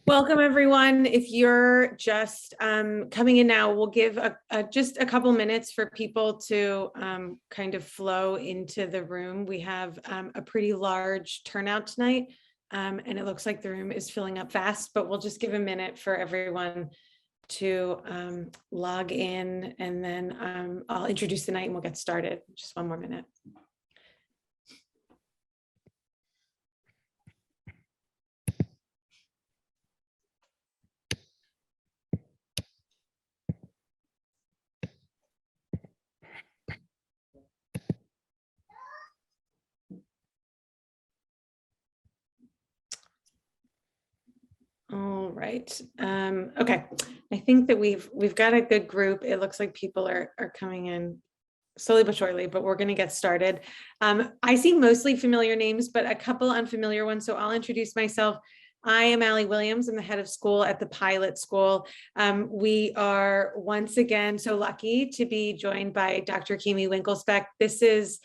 Welcome, everyone. If you're just coming in now, we'll give just a couple minutes for people to kind of flow into the room. We have a pretty large turnout tonight, and it looks like the room is filling up fast, but we'll just give a minute for everyone to log in, and then I'll introduce the night and we'll get started. Just one more minute. All right. Okay. I think that we've got a good group. It looks like people are coming in slowly but surely, but we're going to get started. I see mostly familiar names, but a couple unfamiliar ones. So I'll introduce myself. I am Allie Williams. I'm the head of school at the Pilot School. We are once again so lucky to be joined by Dr. Kimi Winkelspeck. This is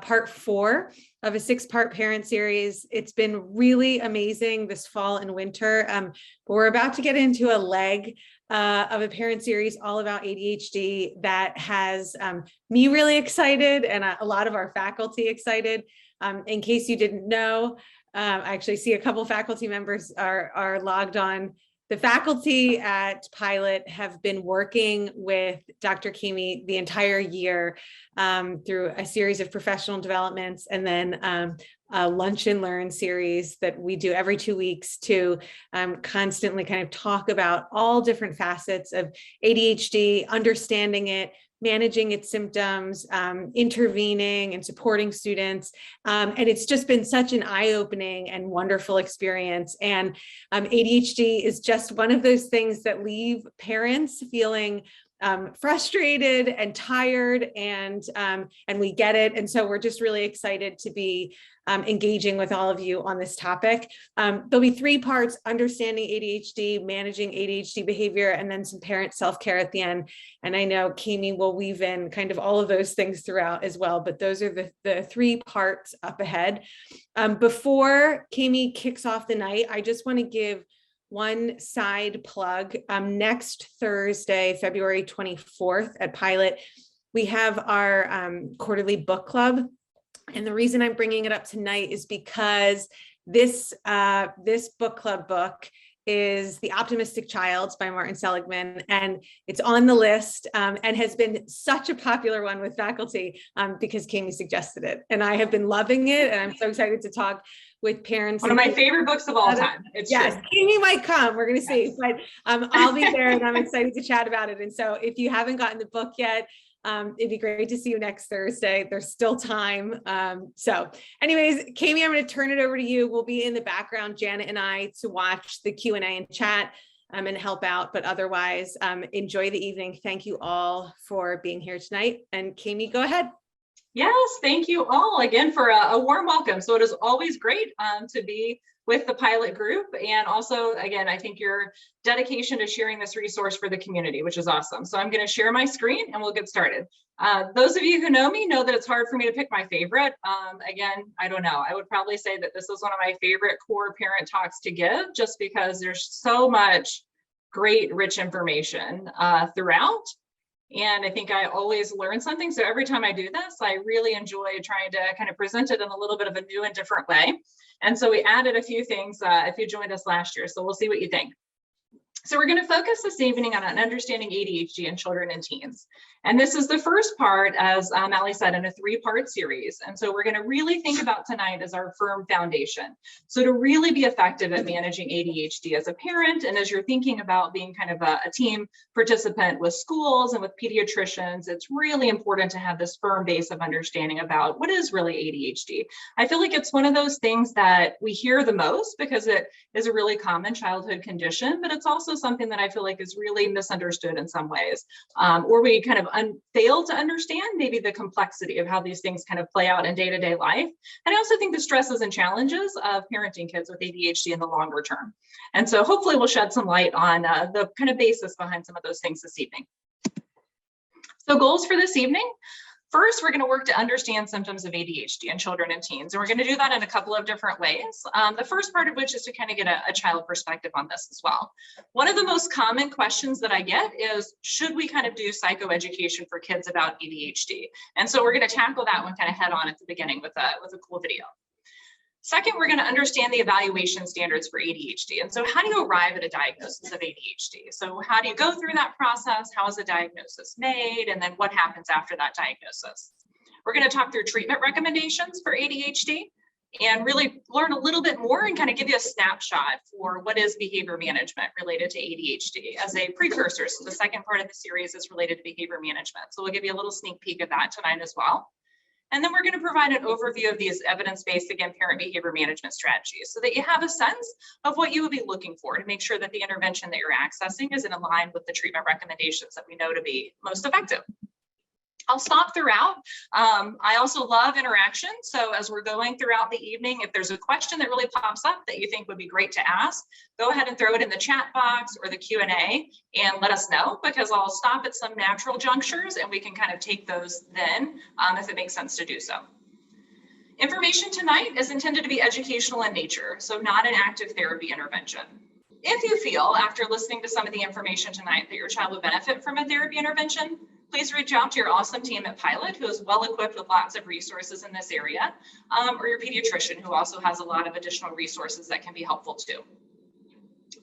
part 4 of a 6-part parent series. It's been really amazing this fall and winter, but we're about to get into a leg of a parent series all about ADHD that has me really excited and a lot of our faculty excited. In case you didn't know, I actually see a couple faculty members are logged on. The faculty at Pilot have been working with Dr. Kimi the entire year through a series of professional developments, and then a lunch and learn series that we do every 2 weeks to constantly kind of talk about all different facets of ADHD, understanding it, managing its symptoms, intervening and supporting students. And it's just been such an eye-opening and wonderful experience. And ADHD is just one of those things that leave parents feeling frustrated and tired, and we get it. And so we're just really excited to be engaging with all of you on this topic. There'll be 3 parts: understanding ADHD, managing ADHD behavior, and then some parent self-care at the end. And I know Kimi will weave in kind of all of those things throughout as well, but those are the 3 parts up ahead. Before Kimi kicks off the night, I just want to give one side plug. Next Thursday, February 24th at Pilot, we have our quarterly book club. And the reason I'm bringing it up tonight is because this book club book is The Optimistic Child by Martin Seligman, and it's on the list and has been such a popular one with faculty because Kimi suggested it. And I have been loving it, and I'm so excited to talk with parents. One of my favorite books of all time. It's yes, Kimi might come, we're going to see, but I'll be there and I'm excited to chat about it. And so if you haven't gotten the book yet, it'd be great to see you next Thursday. There's still time. So anyways, Kimi, I'm going to turn it over to you. We'll be in the background, Janet and I, to watch the Q&A and chat and help out. But otherwise, enjoy the evening. Thank you all for being here tonight. And Kimi, go ahead. Yes, thank you all again for a warm welcome. So it is always great to be with the Pilot group. And also, again, I think your dedication to sharing this resource for the community, which is awesome. So I'm going to share my screen and we'll get started. Those of you who know me know that it's hard for me to pick my favorite. Again, I don't know. I would probably say that this is one of my favorite core parent talks to give, just because there's so much great, rich information throughout. And I think I always learn something. So every time I do this, I really enjoy trying to kind of present it in a little bit of a new and different way. And so we added a few things if you joined us last year. So we'll see what you think. So we're going to focus this evening on understanding ADHD in children and teens. And this is the first part, as Allie said, in a 3-part series. And so we're going to really think about tonight as our firm foundation. So to really be effective at managing ADHD as a parent, and as you're thinking about being kind of a team participant with schools and with pediatricians, it's really important to have this firm base of understanding about what is really ADHD. I feel like it's one of those things that we hear the most because it is a really common childhood condition, but it's also something that I feel like is really misunderstood in some ways, or we kind of fail to understand maybe the complexity of how these things kind of play out in day-to-day life. And I also think the stresses and challenges of parenting kids with ADHD in the longer term. And so hopefully we'll shed some light on the kind of basis behind some of those things this evening. So goals for this evening. First, we're going to work to understand symptoms of ADHD in children and teens, and we're going to do that in a couple of different ways. The first part of which is to kind of get a child perspective on this as well. One of the most common questions that I get is, should we kind of do psychoeducation for kids about ADHD? And so we're going to tackle that one kind of head on at the beginning with a cool video. Second, we're going to understand the evaluation standards for ADHD. And so how do you arrive at a diagnosis of ADHD? So how do you go through that process? How is a diagnosis made? And then what happens after that diagnosis? We're going to talk through treatment recommendations for ADHD and really learn a little bit more and kind of give you a snapshot for what is behavior management related to ADHD as a precursor. So the second part of the series is related to behavior management. So we'll give you a little sneak peek of that tonight as well. And then we're going to provide an overview of these evidence-based, again, parent behavior management strategies so that you have a sense of what you would be looking for to make sure that the intervention that you're accessing is in line with the treatment recommendations that we know to be most effective. I'll stop throughout. I also love interaction. So as we're going throughout the evening, if there's a question that really pops up that you think would be great to ask, go ahead and throw it in the chat box or the Q&A and let us know, because I'll stop at some natural junctures and we can kind of take those then if it makes sense to do so. Information tonight is intended to be educational in nature, so not an active therapy intervention. If you feel after listening to some of the information tonight that your child would benefit from a therapy intervention, please reach out to your awesome team at Pilot, who is well equipped with lots of resources in this area, or your pediatrician, who also has a lot of additional resources that can be helpful too.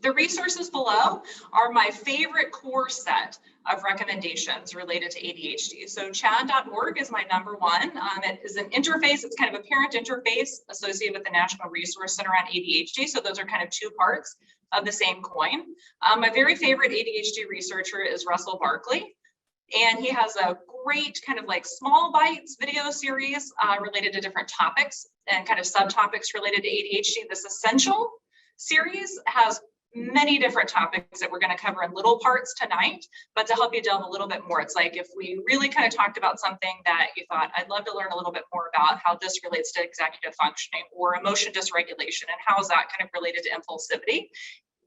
The resources below are my favorite core set of recommendations related to ADHD. So chad.org is my number one. It is an interface. It's kind of a parent interface associated with the National Resource Center on ADHD. So those are kind of two parts of the same coin. My very favorite ADHD researcher is Russell Barkley. And he has a great kind of like small bites video series related to different topics and kind of subtopics related to ADHD. This Essential series has many different topics that we're going to cover in little parts tonight, but to help you delve a little bit more, it's like if we really kind of talked about something that you thought, I'd love to learn a little bit more about how this relates to executive functioning or emotion dysregulation and how is that kind of related to impulsivity,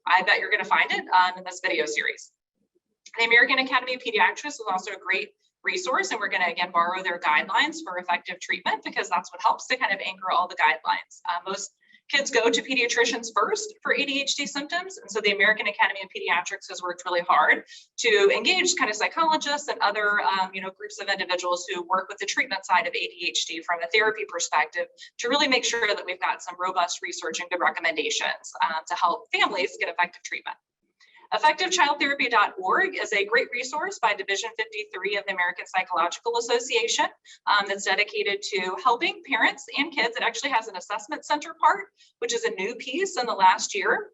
I bet you're going to find it in this video series. The American Academy of Pediatrics is also a great resource, and we're going to again borrow their guidelines for effective treatment because that's what helps to kind of anchor all the guidelines. Most kids go to pediatricians first for ADHD symptoms, and so the American Academy of Pediatrics has worked really hard to engage kind of psychologists and other groups of individuals who work with the treatment side of ADHD from a therapy perspective to really make sure that we've got some robust research and good recommendations to help families get effective treatment. EffectiveChildTherapy.org is a great resource by Division 53 of the American Psychological Association that's dedicated to helping parents and kids. It actually has an assessment center part, which is a new piece in the last year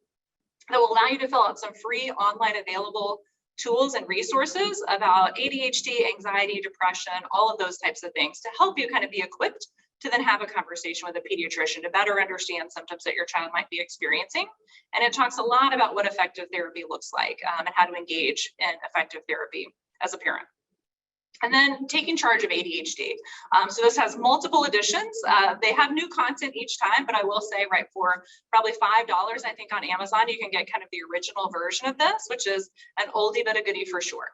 that will allow you to fill out some free online available tools and resources about ADHD, anxiety, depression, all of those types of things to help you kind of be equipped to then have a conversation with a pediatrician to better understand symptoms that your child might be experiencing. And it talks a lot about what effective therapy looks like and how to engage in effective therapy as a parent. And then taking charge of ADHD. So this has multiple editions. They have new content each time, but I will say right for probably $5, I think on Amazon, you can get kind of the original version of this, which is an oldie but a goodie for sure.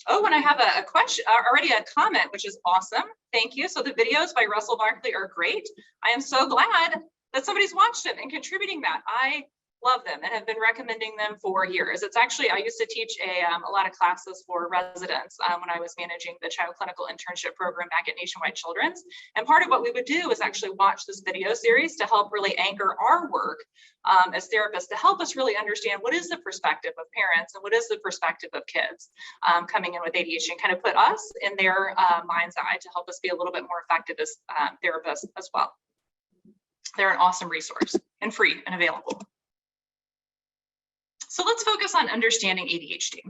Oh, and I have a question, already a comment, which is awesome. Thank you. So the videos by Russell Barkley are great. I am so glad that somebody's watched them and contributing that. I love them and have been recommending them for years. It's actually, I used to teach a lot of classes for residents when I was managing the child clinical internship program back at Nationwide Children's. And part of what we would do is actually watch this video series to help really anchor our work as therapists to help us really understand what is the perspective of parents and what is the perspective of kids coming in with ADHD and kind of put us in their mind's eye to help us be a little bit more effective as therapists as well. They're an awesome resource and free and available. So let's focus on understanding ADHD.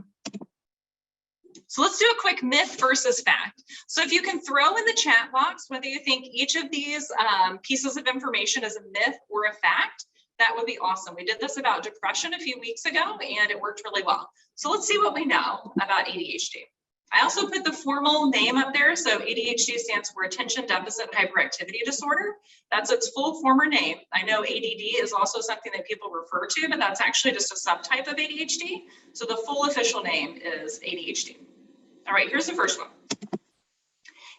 So let's do a quick myth versus fact. So if you can throw in the chat box whether you think each of these pieces of information is a myth or a fact, that would be awesome. We did this about depression a few weeks ago and it worked really well. So let's see what we know about ADHD. I also put the formal name up there. So ADHD stands for Attention Deficit Hyperactivity Disorder. That's its full former name. I know ADD is also something that people refer to, but that's actually just a subtype of ADHD. So the full official name is ADHD. All right, here's the first one.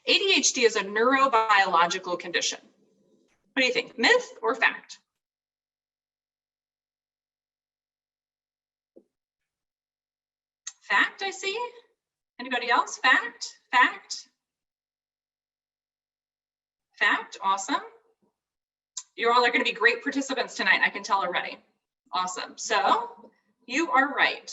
ADHD is a neurobiological condition. What do you think, myth or fact? Fact, I see. Anybody else? Fact, fact, fact, awesome. You all are going to be great participants tonight, I can tell already. Awesome, so you are right.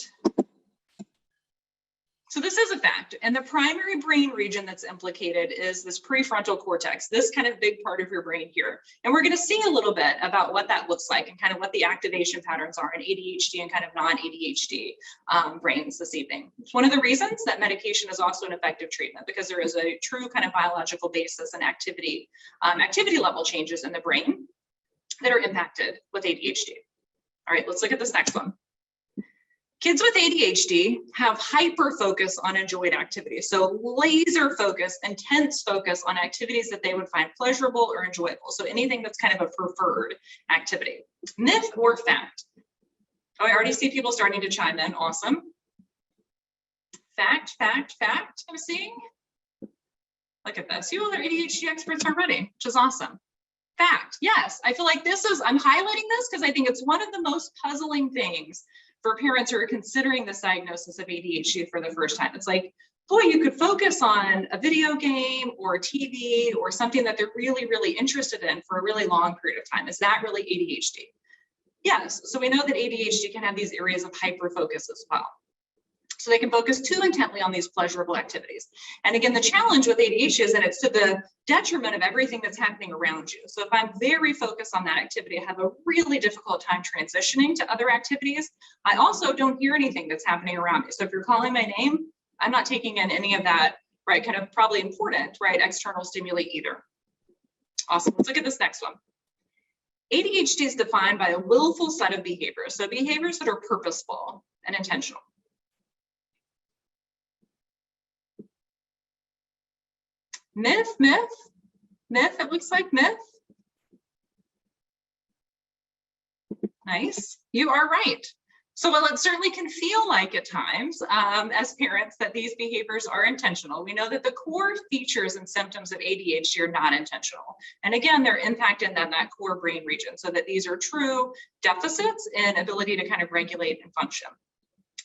So this is a fact, and the primary brain region that's implicated is this prefrontal cortex, this kind of big part of your brain here. And we're going to see a little bit about what that looks like and kind of what the activation patterns are in ADHD and kind of non-ADHD brains this evening. It's one of the reasons that medication is also an effective treatment, because there is a true kind of biological basis and activity level changes in the brain that are impacted with ADHD. All right, let's look at this next one. Kids with ADHD have hyper focus on enjoyed activities. So laser focus, intense focus on activities that they would find pleasurable or enjoyable. So anything that's kind of a preferred activity. Myth or fact? Oh, I already see people starting to chime in. Awesome. Fact, fact, fact, I'm seeing. Look at this. You all are ADHD experts already, which is awesome. Fact, yes. I feel like I'm highlighting this because I think it's one of the most puzzling things for parents who are considering this diagnosis of ADHD for the first time. It's like, boy, you could focus on a video game or TV or something that they're really, really interested in for a really long period of time. Is that really ADHD? Yes, so we know that ADHD can have these areas of hyperfocus as well. So they can focus too intently on these pleasurable activities. And again, the challenge with ADHD is that it's to the detriment of everything that's happening around you. So if I'm very focused on that activity, I have a really difficult time transitioning to other activities. I also don't hear anything that's happening around me. So if you're calling my name, I'm not taking in any of that, right, kind of probably important, right, external stimuli either. Awesome, let's look at this next one. ADHD is defined by a willful set of behaviors. So behaviors that are purposeful and intentional. Myth, myth, myth, it looks like myth. Nice, you are right. So while it certainly can feel like at times as parents that these behaviors are intentional, we know that the core features and symptoms of ADHD are not intentional. And again, they're impacting that core brain region, so that these are true deficits in ability to kind of regulate and function.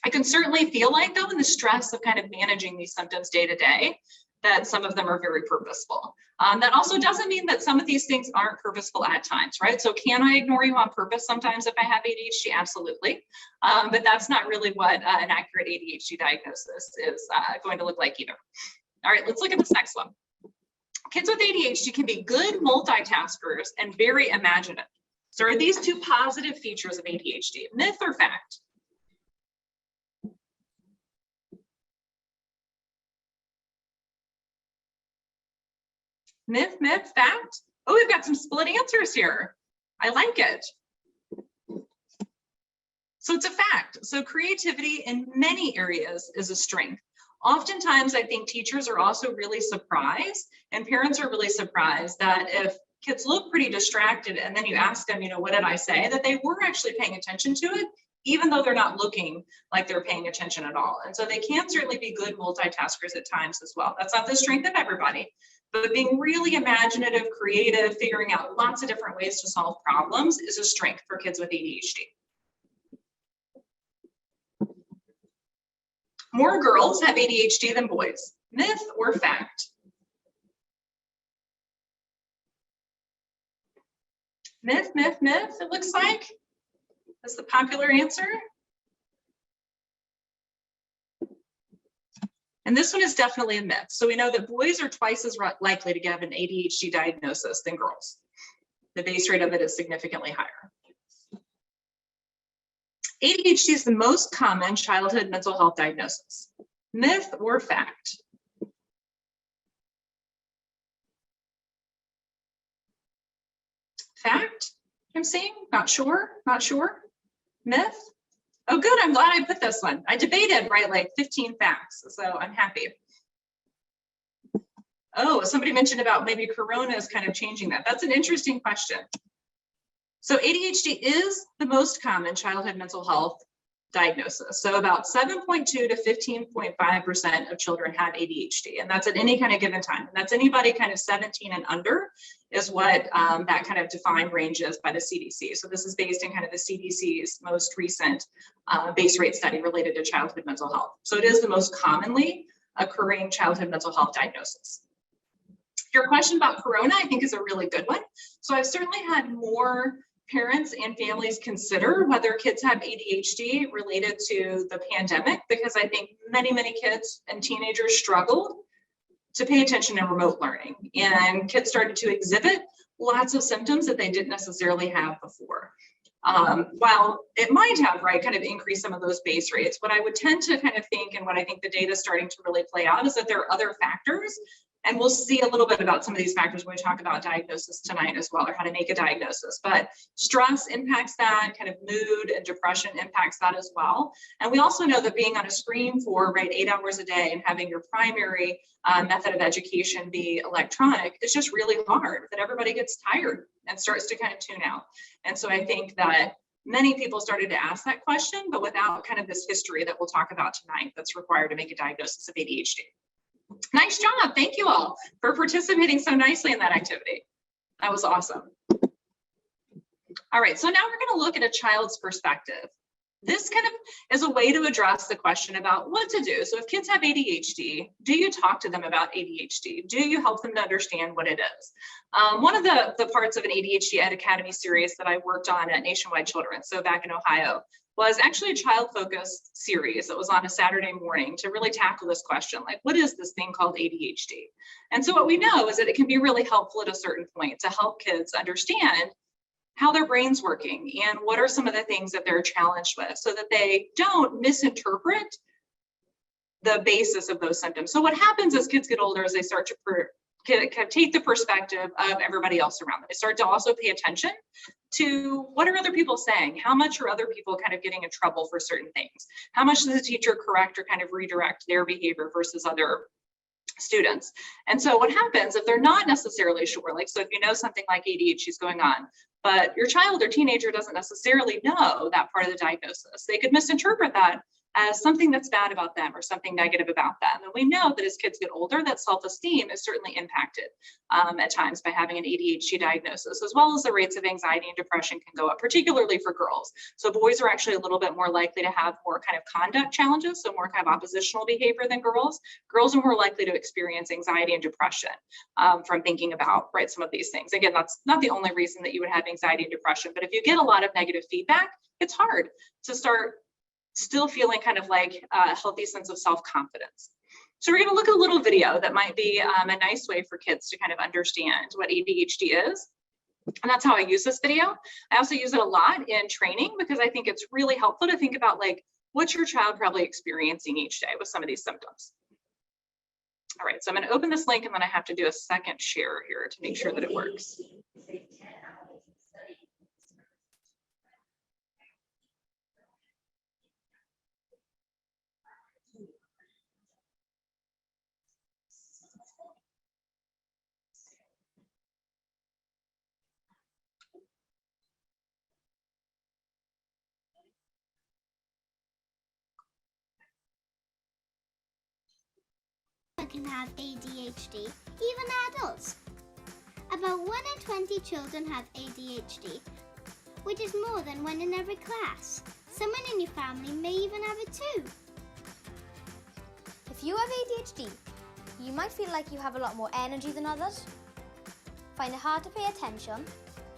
I can certainly feel like, though, in the stress of kind of managing these symptoms day to day, that some of them are very purposeful. That also doesn't mean that some of these things aren't purposeful at times, right? So can I ignore you on purpose sometimes if I have ADHD? Absolutely. But that's not really what an accurate ADHD diagnosis is going to look like either. All right, let's look at this next one. Kids with ADHD can be good multitaskers and very imaginative. So are these two positive features of ADHD? Myth or fact? Myth, myth, fact? Oh, we've got some split answers here. I like it. So it's a fact. So creativity in many areas is a strength. Oftentimes, I think teachers are also really surprised, and parents are really surprised that if kids look pretty distracted and then you ask them, you know, what did I say? That they were actually paying attention to it, even though they're not looking like they're paying attention at all. And so they can certainly be good multitaskers at times as well. That's not the strength of everybody. But being really imaginative, creative, figuring out lots of different ways to solve problems is a strength for kids with ADHD. More girls have ADHD than boys. Myth or fact? Myth, myth, myth, it looks like. That's the popular answer. And this one is definitely a myth. So we know that boys are twice as likely to get an ADHD diagnosis than girls. The base rate of it is significantly higher. ADHD is the most common childhood mental health diagnosis. Myth or fact? Fact, I'm saying, not sure, not sure. Myth? Oh, good, I'm glad I put this one. I debated, right, like 15 facts, so I'm happy. Oh, somebody mentioned about maybe Corona is kind of changing that. That's an interesting question. So ADHD is the most common childhood mental health diagnosis. So about 7.2 to 15.5% of children have ADHD, and that's at any kind of given time. And that's anybody kind of 17 and under is what that kind of defined range is by the CDC. So this is based in kind of the CDC's most recent base rate study related to childhood mental health. So it is the most commonly occurring childhood mental health diagnosis. Your question about Corona, I think, is a really good one. So I've certainly had more parents and families consider whether kids have ADHD related to the pandemic, because I think many, many kids and teenagers struggled to pay attention in remote learning, and kids started to exhibit lots of symptoms that they didn't necessarily have before. While it might have, right, kind of increased some of those base rates, what I would tend to kind of think, and what I think the data is starting to really play out, is that there are other factors. And we'll see a little bit about some of these factors when we talk about diagnosis tonight as well, or how to make a diagnosis. But stress impacts that, kind of mood and depression impacts that as well. And we also know that being on a screen for 8 hours a day and having your primary method of education be electronic is just really hard, that everybody gets tired and starts to kind of tune out. And so I think that many people started to ask that question, but without kind of this history that we'll talk about tonight that's required to make a diagnosis of ADHD. Nice job. Thank you all for participating so nicely in that activity. That was awesome. All right, so now we're going to look at a child's perspective. This kind of is a way to address the question about what to do. So if kids have ADHD, do you talk to them about ADHD? Do you help them to understand what it is? One of the parts of an ADHD Ed Academy series that I worked on at Nationwide Children's, so back in Ohio, was actually a child-focused series that was on a Saturday morning to really tackle this question, like, what is this thing called ADHD? And so what we know is that it can be really helpful at a certain point to help kids understand how their brain's working and what are some of the things that they're challenged with, so that they don't misinterpret the basis of those symptoms. So what happens as kids get older is they start to take the perspective of everybody else around them. They start to also pay attention to what are other people saying? How much are other people kind of getting in trouble for certain things? How much does the teacher correct or kind of redirect their behavior versus other students? And so what happens if they're not necessarily sure, like, so if you know something like ADHD is going on, but your child or teenager doesn't necessarily know that part of the diagnosis, they could misinterpret that as something that's bad about them or something negative about them. And we know that as kids get older, that self-esteem is certainly impacted at times by having an ADHD diagnosis, as well as the rates of anxiety and depression can go up, particularly for girls. So boys are actually a little bit more likely to have more kind of conduct challenges, so more kind of oppositional behavior than girls. Girls are more likely to experience anxiety and depression from thinking about, some of these things. Again, that's not the only reason that you would have anxiety and depression, but if you get a lot of negative feedback, it's hard to start still feeling kind of like a healthy sense of self-confidence. So we're going to look at a little video that might be a nice way for kids to kind of understand what ADHD is. And that's how I use this video. I also use it a lot in training because I think it's really helpful to think about, like, what's your child probably experiencing each day with some of these symptoms. All right, so I'm going to open this link and then I have to do a second share here to make sure that it works. Can have ADHD, even adults. About 1 in 20 children have ADHD, which is more than 1 in every class. Someone in your family may even have it too. If you have ADHD, you might feel like you have a lot more energy than others, find it hard to pay attention,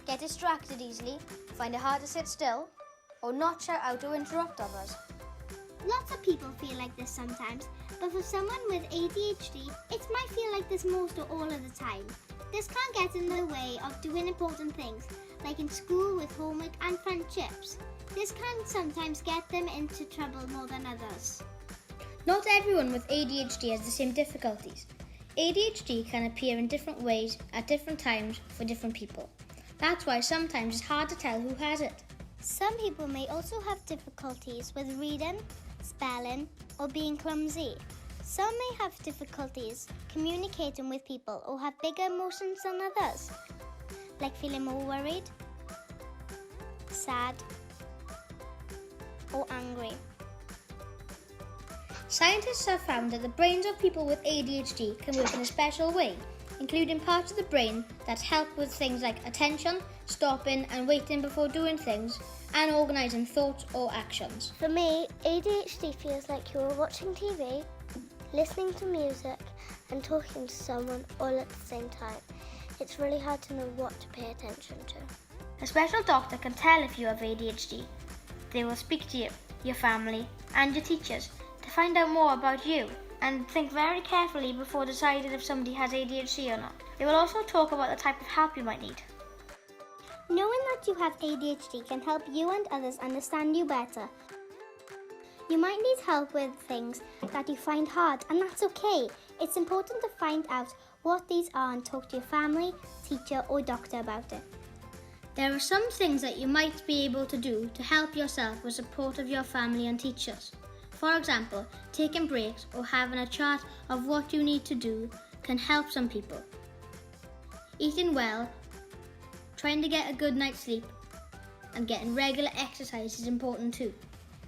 get distracted easily, find it hard to sit still, or not shout out or interrupt others. Lots of people feel like this sometimes, but for someone with ADHD, it might feel like this most or all of the time. This can get in the way of doing important things, like in school with homework and friendships. This can sometimes get them into trouble more than others. Not everyone with ADHD has the same difficulties. ADHD can appear in different ways at different times for different people. That's why sometimes it's hard to tell who has it. Some people may also have difficulties with reading, spelling, or being clumsy. Some may have difficulties communicating with people or have bigger emotions than others, like feeling more worried, sad, or angry. Scientists have found that the brains of people with ADHD can work in a special way, including parts of the brain that help with things like attention, stopping and waiting before doing things, and organising thoughts or actions. For me, ADHD feels like you're watching TV, listening to music, and talking to someone all at the same time. It's really hard to know what to pay attention to. A special doctor can tell if you have ADHD. They will speak to you, your family, and your teachers to find out more about you and think very carefully before deciding if somebody has ADHD or not. They will also talk about the type of help you might need. Knowing that you have ADHD can help you and others understand you better. You might need help with things that you find hard, and that's okay. It's important to find out what these are and talk to your family, teacher, or doctor about it. There are some things that you might be able to do to help yourself with support of your family and teachers. For example, taking breaks or having a chart of what you need to do can help some people. Eating well, trying to get a good night's sleep, and getting regular exercise is important too.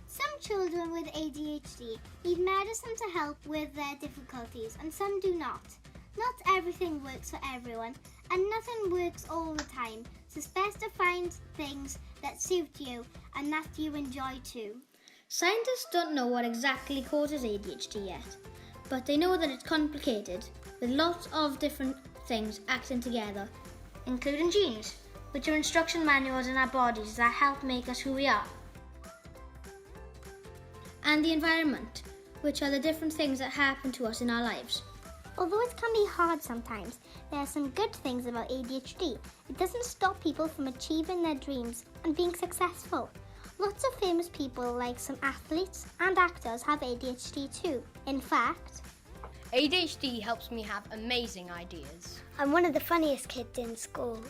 Some children with ADHD need medicine to help with their difficulties, and some do not. Not everything works for everyone, and nothing works all the time, so it's best to find things that suit you and that you enjoy too. Scientists don't know what exactly causes ADHD yet, but they know that it's complicated, with lots of different things acting together, including genes, which are instruction manuals in our bodies that help make us who we are, and the environment, which are the different things that happen to us in our lives. Although it can be hard sometimes, there are some good things about ADHD. It doesn't stop people from achieving their dreams and being successful. Lots of famous people, like some athletes and actors, have ADHD too. In fact, ADHD helps me have amazing ideas. I'm one of the funniest kids in school.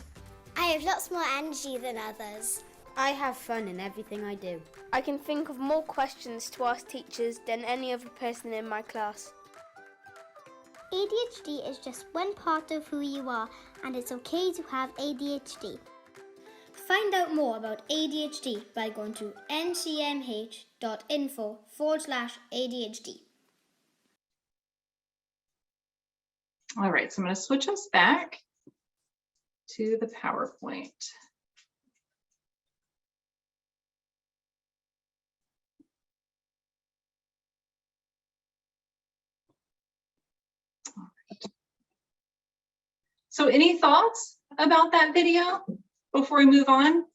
I have lots more energy than others. I have fun in everything I do. I can think of more questions to ask teachers than any other person in my class. ADHD is just one part of who you are, and it's okay to have ADHD. Find out more about ADHD by going to ncmh.info/ADHD. All right, so I'm going to switch us back to the PowerPoint. All right. So any thoughts about that video before we move on?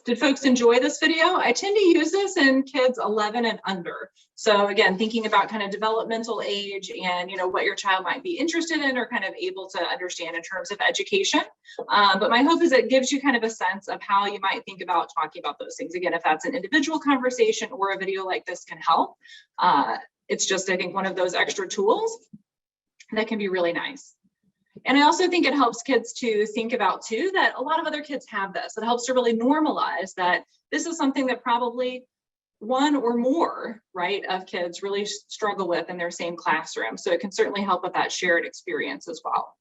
Did folks enjoy this video? I tend to use this in kids 11 and under. So again, thinking about kind of developmental age and what your child might be interested in or kind of able to understand in terms of education. But my hope is it gives you kind of a sense of how you might think about talking about those things. Again, if that's an individual conversation or a video like this can help. It's just, I think, one of those extra tools that can be really nice. And I also think it helps kids to think about too, that a lot of other kids have this. It helps to really normalize that this is something that probably one or more, right, of kids really struggle with in their same classroom. So it can certainly help with that shared experience as well.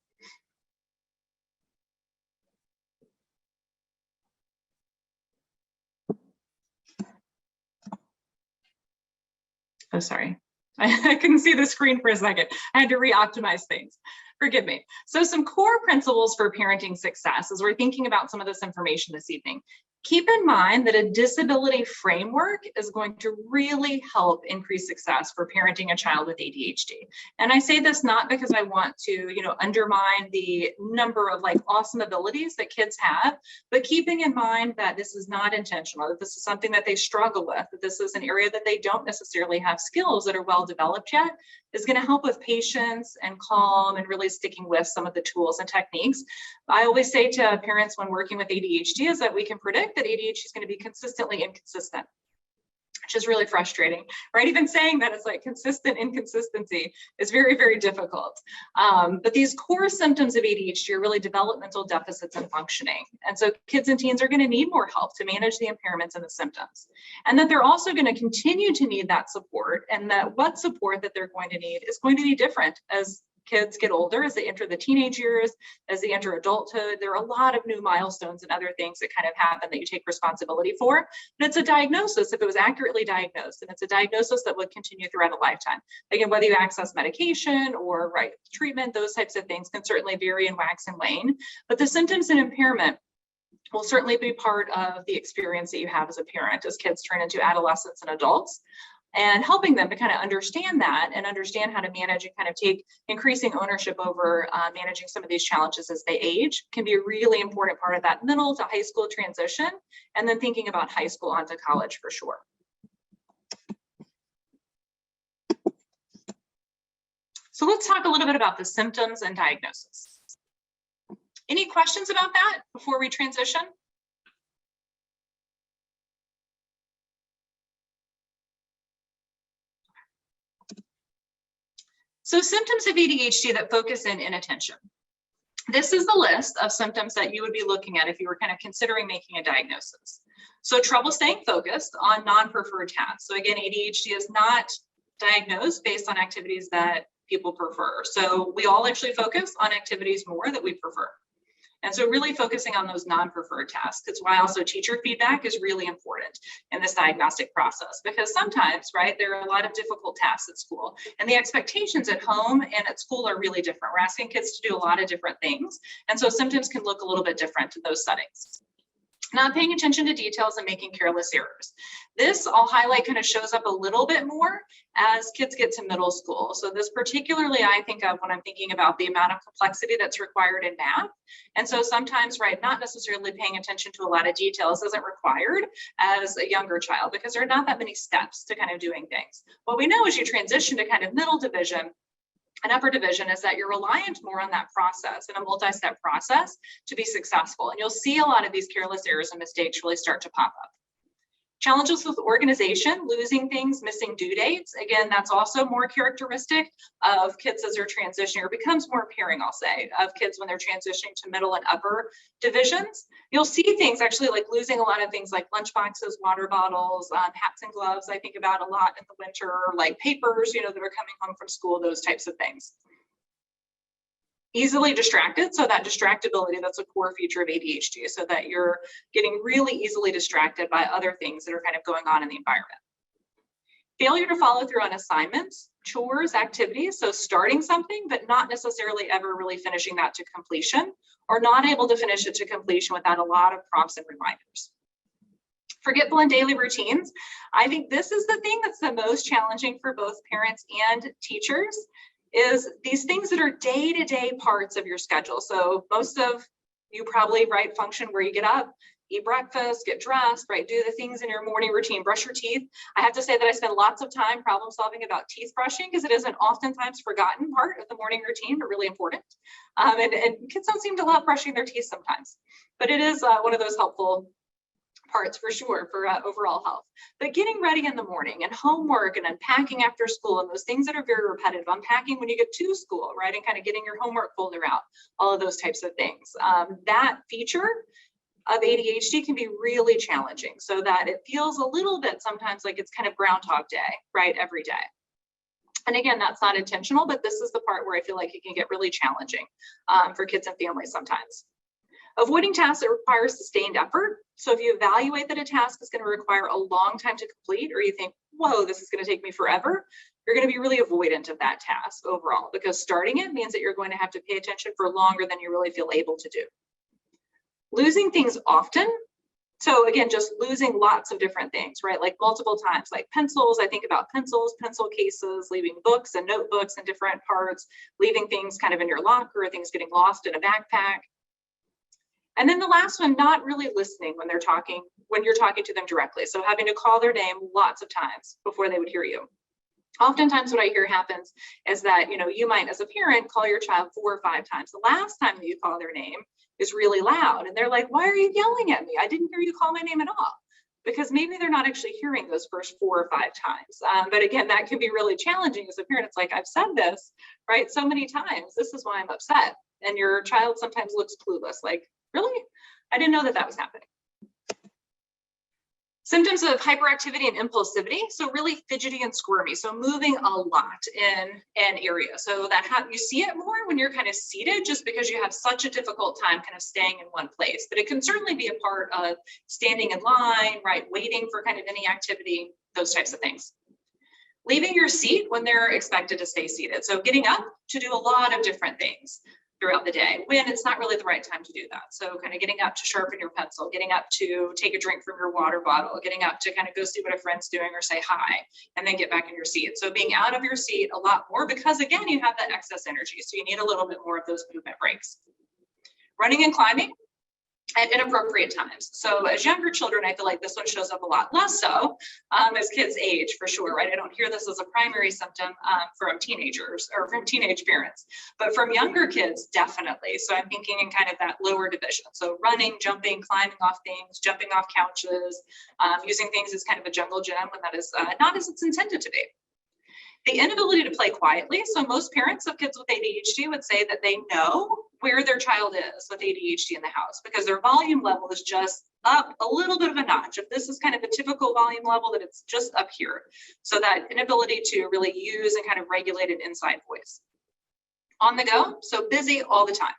Oh, sorry. I couldn't see the screen for a second. I had to re-optimize things. Forgive me. So some core principles for parenting success as we're thinking about some of this information this evening. Keep in mind that a disability framework is going to really help increase success for parenting a child with ADHD. And I say this not because I want to, undermine the number of awesome abilities that kids have, but keeping in mind that this is not intentional, that this is something that they struggle with, that this is an area that they don't necessarily have skills that are well developed yet, is going to help with patience and calm and really sticking with some of the tools and techniques. I always say to parents when working with ADHD is that we can predict that ADHD is going to be consistently inconsistent. which is really frustrating, right? Even saying that it's like consistent inconsistency is very, very difficult. But these core symptoms of ADHD are really developmental deficits in functioning. And so kids and teens are going to need more help to manage the impairments and the symptoms. And that they're also going to continue to need that support, and that what support that they're going to need is going to be different as kids get older, as they enter the teenage years, as they enter adulthood. There are a lot of new milestones and other things that kind of happen that you take responsibility for. But it's a diagnosis if it was accurately diagnosed, and it's a diagnosis that would continue throughout a lifetime. Again, whether you access medication or right treatment, those types of things can certainly vary and wax and wane. But the symptoms and impairment will certainly be part of the experience that you have as a parent as kids turn into adolescents and adults. And helping them to kind of understand that and understand how to manage and kind of take increasing ownership over managing some of these challenges as they age can be a really important part of that middle to high school transition, and then thinking about high school onto college for sure. So let's talk a little bit about the symptoms and diagnosis. Any questions about that before we transition? So symptoms of ADHD that focus in inattention. This is the list of symptoms that you would be looking at if you were kind of considering making a diagnosis. So trouble staying focused on non-preferred tasks. So again, ADHD is not diagnosed based on activities that people prefer. So we all actually focus on activities more that we prefer. And so really focusing on those non-preferred tasks. It's why also teacher feedback is really important in this diagnostic process, because sometimes, right, there are a lot of difficult tasks at school, and the expectations at home and at school are really different. We're asking kids to do a lot of different things. And so symptoms can look a little bit different in those settings. Not paying attention to details and making careless errors. This I'll highlight kind of shows up a little bit more as kids get to middle school. So this particularly I think of when I'm thinking about the amount of complexity that's required in math. And so sometimes, right, not necessarily paying attention to a lot of details isn't required as a younger child because there are not that many steps to kind of doing things. What we know as you transition to kind of middle division and upper division is that you're reliant more on that process and a multi-step process to be successful. And you'll see a lot of these careless errors and mistakes really start to pop up. Challenges with organization, losing things, missing due dates. Again, that's also more characteristic of kids as they're transitioning, or becomes more appearing, I'll say, of kids when they're transitioning to middle and upper divisions. You'll see things actually like losing a lot of things like lunch boxes, water bottles, hats and gloves. I think about a lot in the winter, like papers, that are coming home from school, those types of things. Easily distracted, so that distractibility, that's a core feature of ADHD, so that you're getting really easily distracted by other things that are kind of going on in the environment. Failure to follow through on assignments, chores, activities, so starting something, but not necessarily ever really finishing that to completion, or not able to finish it to completion without a lot of prompts and reminders. Forgetful in daily routines. I think this is the thing that's the most challenging for both parents and teachers, is these things that are day-to-day parts of your schedule. So most of you probably, right, function where you get up, eat breakfast, get dressed, right, do the things in your morning routine, brush your teeth. I have to say that I spend lots of time problem solving about teeth brushing because it is an oftentimes forgotten part of the morning routine, but really important. And kids don't seem to love brushing their teeth sometimes, but it is one of those helpful parts for sure for overall health. But getting ready in the morning and homework and unpacking after school and those things that are very repetitive, unpacking when you get to school, right, and kind of getting your homework folder out, all of those types of things. That feature of ADHD can be really challenging, so that it feels a little bit sometimes like it's kind of Groundhog Day, right, every day. And again, that's not intentional, but this is the part where I feel like it can get really challenging for kids and families sometimes. Avoiding tasks that require sustained effort. So if you evaluate that a task is going to require a long time to complete, or you think, whoa, this is going to take me forever, you're going to be really avoidant of that task overall, because starting it means that you're going to have to pay attention for longer than you really feel able to do. Losing things often. So again, just losing lots of different things, right? Like multiple times, like pencils. I think about pencils, pencil cases, leaving books and notebooks in different parts, leaving things kind of in your locker, things getting lost in a backpack. And then the last one, not really listening when you're talking to them directly. So having to call their name lots of times before they would hear you. Oftentimes what I hear happens is that, you might, as a parent, call your child 4 or 5 times. The last time that you call their name is really loud. And they're like, why are you yelling at me? I didn't hear you call my name at all. because maybe they're not actually hearing those first 4 or 5 times. But again, that can be really challenging as a parent. It's like, I've said this, right, so many times. This is why I'm upset. And your child sometimes looks clueless, like, really? I didn't know that that was happening. Symptoms of hyperactivity and impulsivity. So really fidgety and squirmy. So moving a lot in an area. So that you see it more when you're kind of seated, just because you have such a difficult time kind of staying in one place. But it can certainly be a part of standing in line, right? Waiting for kind of any activity, those types of things. Leaving your seat when they're expected to stay seated. So getting up to do a lot of different things throughout the day when it's not really the right time to do that. So kind of getting up to sharpen your pencil, getting up to take a drink from your water bottle, getting up to kind of go see what a friend's doing or say hi, and then get back in your seat. So being out of your seat a lot more, because again, you have that excess energy. So you need a little bit more of those movement breaks. Running and climbing at inappropriate times. So as younger children, I feel like this one shows up a lot less so as kids age, for sure, right? I don't hear this as a primary symptom from teenagers or from teenage parents, but from younger kids, definitely. So I'm thinking in kind of that lower division. So running, jumping, climbing off things, jumping off couches, using things as kind of a jungle gym when that is not as it's intended to be. The inability to play quietly. So most parents of kids with ADHD would say that they know where their child is with ADHD in the house because their volume level is just up a little bit of a notch. If this is kind of a typical volume level, that it's just up here. So that inability to really use and kind of regulate an inside voice. On the go, so busy all the time.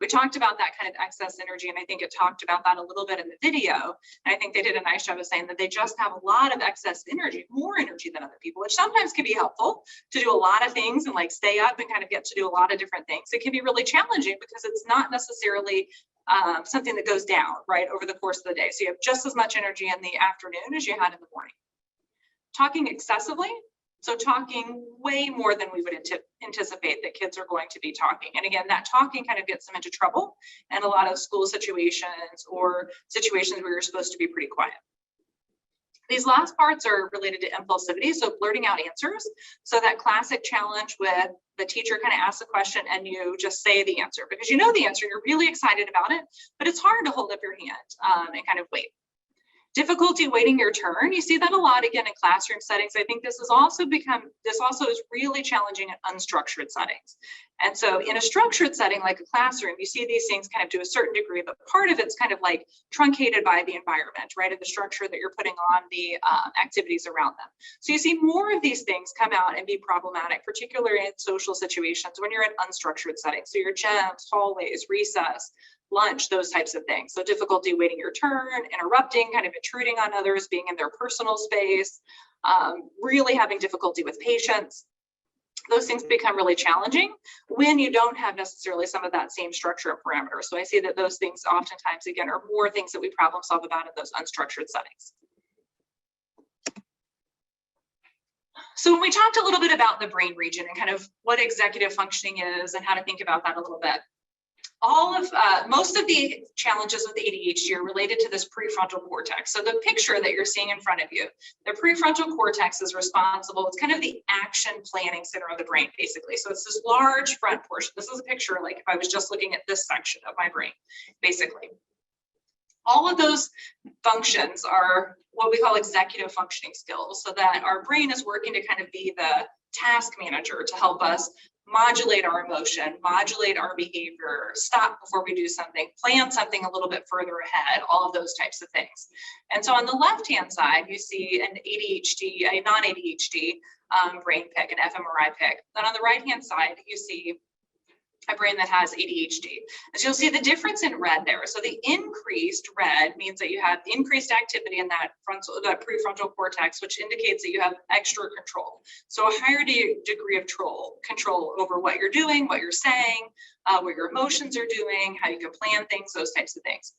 We talked about that kind of excess energy, and I think it talked about that a little bit in the video. And I think they did a nice job of saying that they just have a lot of excess energy, more energy than other people, which sometimes can be helpful to do a lot of things and like stay up and kind of get to do a lot of different things. It can be really challenging because it's not necessarily something that goes down right over the course of the day. So you have just as much energy in the afternoon as you had in the morning. Talking excessively. So talking way more than we would anticipate that kids are going to be talking. And again, that talking kind of gets them into trouble and a lot of school situations or situations where you're supposed to be pretty quiet. These last parts are related to impulsivity. So blurting out answers. So that classic challenge with the teacher kind of asks a question and you just say the answer because you know the answer, you're really excited about it, but it's hard to hold up your hand and kind of wait. Difficulty waiting your turn. You see that a lot again in classroom settings. I think this also is really challenging in unstructured settings. And so in a structured setting like a classroom, you see these things kind of to a certain degree, but part of it's kind of like truncated by the environment, right? And the structure that you're putting on the activities around them. So you see more of these things come out and be problematic, particularly in social situations when you're in unstructured settings. So your gyms, hallways, recess, lunch, those types of things. So difficulty waiting your turn, interrupting, kind of intruding on others, being in their personal space, really having difficulty with patience. Those things become really challenging when you don't have necessarily some of that same structure and parameters. So I see that those things oftentimes, again, are more things that we problem solve about in those unstructured settings. So when we talked a little bit about the brain region and kind of what executive functioning is and how to think about that a little bit, most of the challenges with ADHD are related to this prefrontal cortex. So the picture that you're seeing in front of you, the prefrontal cortex is responsible. It's kind of the action planning center of the brain, basically. So it's this large front portion. This is a picture like if I was just looking at this section of my brain, basically. All of those functions are what we call executive functioning skills, so that our brain is working to kind of be the task manager to help us modulate our emotion, modulate our behavior, stop before we do something, plan something a little bit further ahead, all of those types of things. And so on the left-hand side, you see an ADHD, a non-ADHD brain pic, an fMRI pic. Then on the right-hand side, you see a brain that has ADHD. And so you'll see the difference in red there. So the increased red means that you have increased activity in that prefrontal cortex, which indicates that you have extra control. So a higher degree of control over what you're doing, what you're saying, what your emotions are doing, how you can plan things, those types of things.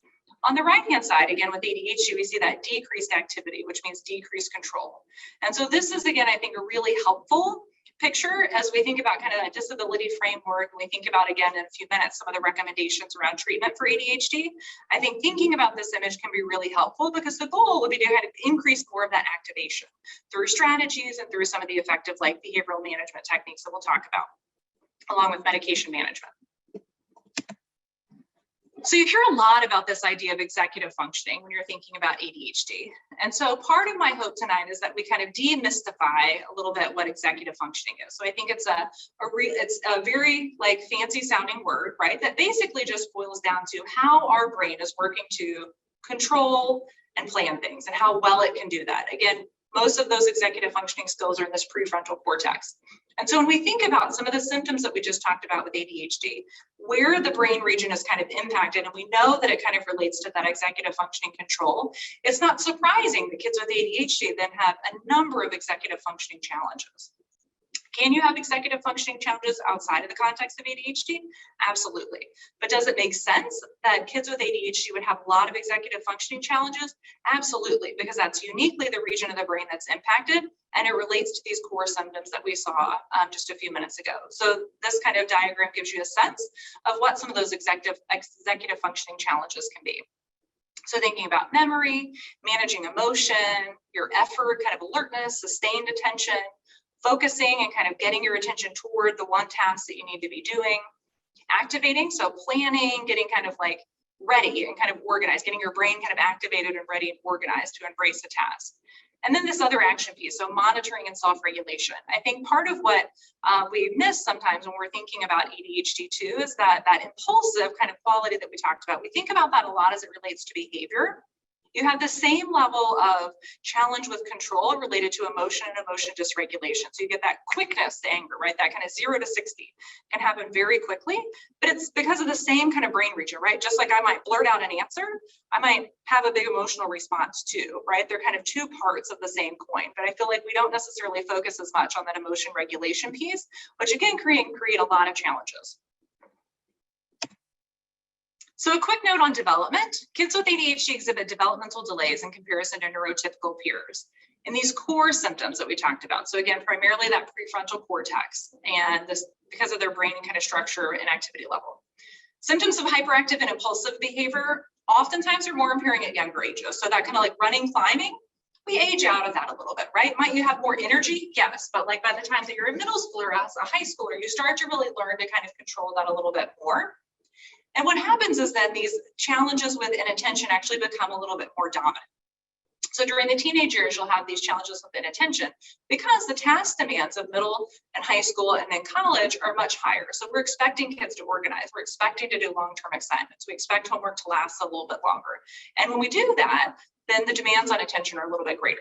On the right-hand side, again, with ADHD, we see that decreased activity, which means decreased control. And so this is, again, I think a really helpful picture as we think about kind of that disability framework, and we think about, again, in a few minutes, some of the recommendations around treatment for ADHD. I think thinking about this image can be really helpful because the goal would be to kind of increase more of that activation through strategies and through some of the effective like behavioral management techniques that we'll talk about, along with medication management. So you hear a lot about this idea of executive functioning when you're thinking about ADHD. And so part of my hope tonight is that we kind of demystify a little bit what executive functioning is. So I think it's a very like fancy sounding word, right? That basically just boils down to how our brain is working to control and plan things and how well it can do that. Again, most of those executive functioning skills are in this prefrontal cortex. And so when we think about some of the symptoms that we just talked about with ADHD, where the brain region is kind of impacted, and we know that it kind of relates to that executive functioning control, it's not surprising that kids with ADHD then have a number of executive functioning challenges. Can you have executive functioning challenges outside of the context of ADHD? Absolutely. But does it make sense that kids with ADHD would have a lot of executive functioning challenges? Absolutely, because that's uniquely the region of the brain that's impacted, and it relates to these core symptoms that we saw just a few minutes ago. So this kind of diagram gives you a sense of what some of those executive functioning challenges can be. So thinking about memory, managing emotion, your effort, kind of alertness, sustained attention, focusing and kind of getting your attention toward the one task that you need to be doing, activating, so planning, getting kind of like ready and kind of organized, getting your brain kind of activated and ready and organized to embrace a task. And then this other action piece, so monitoring and self-regulation. I think part of what we miss sometimes when we're thinking about ADHD too is that impulsive kind of quality that we talked about. We think about that a lot as it relates to behavior. You have the same level of challenge with control related to emotion and emotion dysregulation. So you get that quickness to anger, right? That kind of 0 to 60 can happen very quickly, but it's because of the same kind of brain region, right? Just like I might blurt out an answer, I might have a big emotional response too, right? They're kind of two parts of the same coin, but I feel like we don't necessarily focus as much on that emotion regulation piece, which again, create a lot of challenges. So a quick note on development. Kids with ADHD exhibit developmental delays in comparison to neurotypical peers. And these core symptoms that we talked about. So again, primarily that prefrontal cortex and this because of their brain kind of structure and activity level. Symptoms of hyperactive and impulsive behavior oftentimes are more appearing at younger ages. So that kind of like running, climbing, we age out of that a little bit, right? Might you have more energy? Yes, but like by the time that you're a middle schooler, as a high schooler, you start to really learn to kind of control that a little bit more. And what happens is that these challenges with inattention actually become a little bit more dominant. So during the teenage years, you'll have these challenges with inattention because the task demands of middle and high school and then college are much higher. So we're expecting kids to organize. We're expecting to do long-term assignments. We expect homework to last a little bit longer. And when we do that, then the demands on attention are a little bit greater.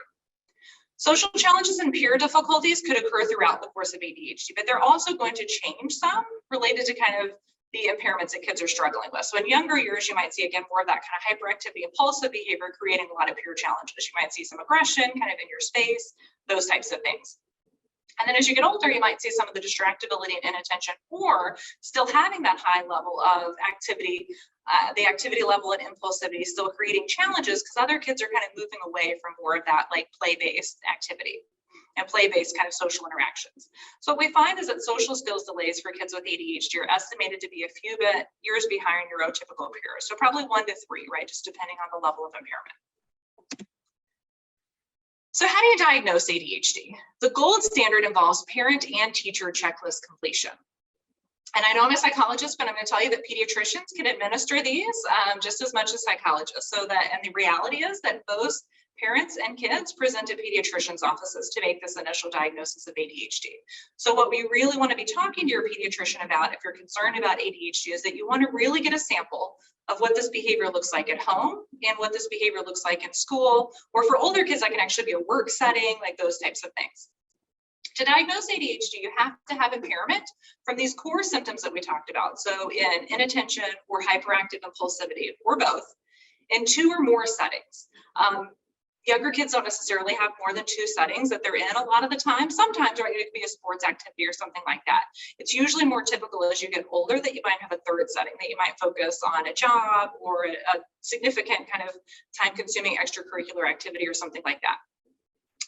Social challenges and peer difficulties could occur throughout the course of ADHD, but they're also going to change some related to kind of the impairments that kids are struggling with. So in younger years, you might see again more of that kind of hyperactivity, impulsive behavior, creating a lot of peer challenges. You might see some aggression kind of in your space, those types of things. And then as you get older, you might see some of the distractibility and inattention, or still having that high level of activity, the activity level and impulsivity still creating challenges because other kids are kind of moving away from more of that like play-based activity and play-based kind of social interactions. So what we find is that social skills delays for kids with ADHD are estimated to be a few years behind neurotypical peers. So probably 1 to 3, right? Just depending on the level of impairment. So how do you diagnose ADHD? The gold standard involves parent and teacher checklist completion. And I know I'm a psychologist, but I'm going to tell you that pediatricians can administer these just as much as psychologists. And the reality is that both parents and kids present to pediatricians' offices to make this initial diagnosis of ADHD. So what we really want to be talking to your pediatrician about, if you're concerned about ADHD, is that you want to really get a sample of what this behavior looks like at home and what this behavior looks like in school, or for older kids, that can actually be a work setting, like those types of things. To diagnose ADHD, you have to have impairment from these core symptoms that we talked about. So in inattention or hyperactive impulsivity, or both, in 2 or more settings. Younger kids don't necessarily have more than 2 settings that they're in a lot of the time. Sometimes, right, it could be a sports activity or something like that. It's usually more typical as you get older that you might have a 3rd setting, that you might focus on a job or a significant kind of time-consuming extracurricular activity or something like that.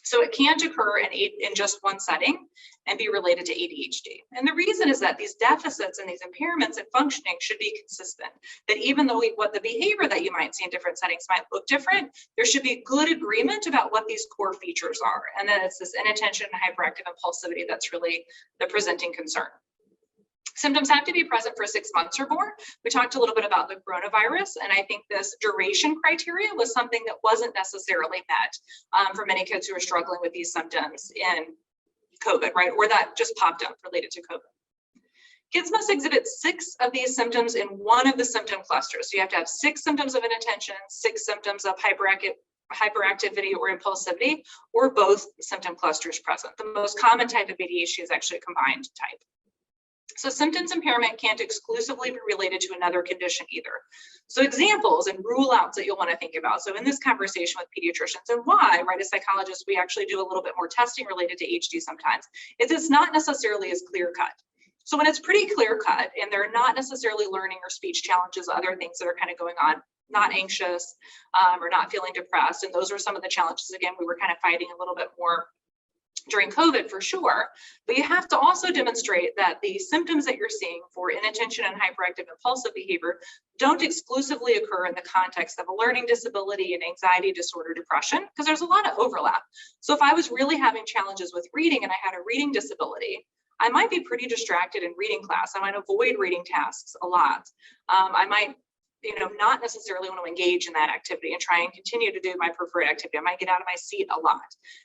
So it can't occur in just one setting and be related to ADHD. And the reason is that these deficits and these impairments in functioning should be consistent. That even though what the behavior that you might see in different settings might look different, there should be good agreement about what these core features are. And then it's this inattention and hyperactive impulsivity that's really the presenting concern. Symptoms have to be present for 6 months or more. We talked a little bit about the coronavirus, and I think this duration criteria was something that wasn't necessarily met for many kids who are struggling with these symptoms in COVID, right? Or that just popped up related to COVID. Kids must exhibit 6 of these symptoms in one of the symptom clusters. So you have to have 6 symptoms of inattention, 6 symptoms of hyperactivity or impulsivity, or both symptom clusters present. The most common type of ADHD is actually a combined type. So symptoms impairment can't exclusively be related to another condition either. So examples and rule outs that you'll want to think about. So in this conversation with pediatricians, and why, right, as psychologists, we actually do a little bit more testing related to ADHD sometimes, is it's not necessarily as clear cut. So when it's pretty clear cut and they're not necessarily learning or speech challenges, other things that are kind of going on, not anxious or not feeling depressed. And those are some of the challenges, again, we were kind of fighting a little bit more during COVID for sure, but you have to also demonstrate that the symptoms that you're seeing for inattention and hyperactive impulsive behavior don't exclusively occur in the context of a learning disability and anxiety disorder, depression, because there's a lot of overlap. So if I was really having challenges with reading and I had a reading disability, I might be pretty distracted in reading class. I might avoid reading tasks a lot. I might not necessarily want to engage in that activity and try and continue to do my preferred activity. I might get out of my seat a lot.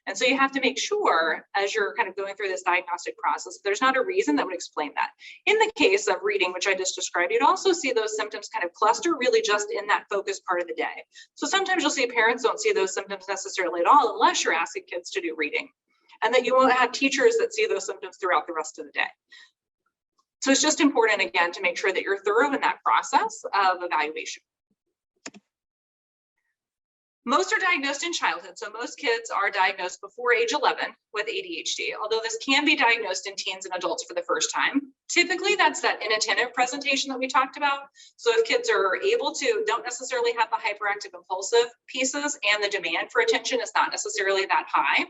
And so you have to make sure as you're kind of going through this diagnostic process, there's not a reason that would explain that. In the case of reading, which I just described, you'd also see those symptoms kind of cluster really just in that focused part of the day. So sometimes you'll see parents don't see those symptoms necessarily at all unless you're asking kids to do reading. And that you won't have teachers that see those symptoms throughout the rest of the day. So it's just important, again, to make sure that you're thorough in that process of evaluation. Most are diagnosed in childhood. So most kids are diagnosed before age 11 with ADHD, although this can be diagnosed in teens and adults for the first time. Typically, that's that inattentive presentation that we talked about. So if kids are able to, don't necessarily have the hyperactive impulsive pieces and the demand for attention is not necessarily that high,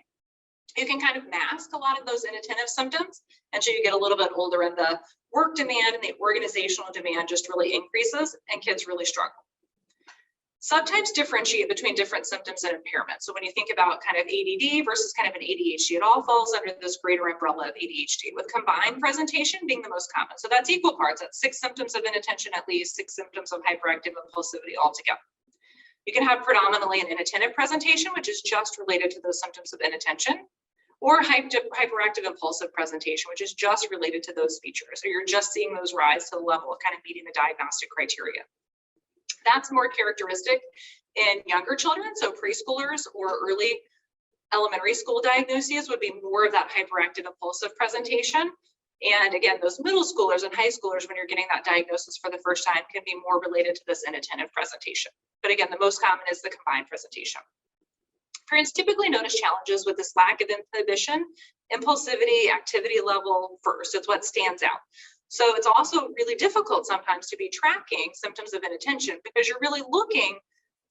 you can kind of mask a lot of those inattentive symptoms until you get a little bit older and the work demand and the organizational demand just really increases and kids really struggle. Subtypes differentiate between different symptoms and impairments. So when you think about kind of ADD versus kind of an ADHD, it all falls under this greater umbrella of ADHD, with combined presentation being the most common. So that's equal parts. That's 6 symptoms of inattention, at least 6 symptoms of hyperactive impulsivity altogether. You can have predominantly an inattentive presentation, which is just related to those symptoms of inattention, or hyperactive impulsive presentation, which is just related to those features. So you're just seeing those rise to the level of kind of meeting the diagnostic criteria. That's more characteristic in younger children. So preschoolers or early elementary school diagnoses would be more of that hyperactive impulsive presentation. And again, those middle schoolers and high schoolers, when you're getting that diagnosis for the first time, can be more related to this inattentive presentation. But again, the most common is the combined presentation. Parents typically notice challenges with this lack of inhibition, impulsivity, activity level first. It's what stands out. So it's also really difficult sometimes to be tracking symptoms of inattention because you're really looking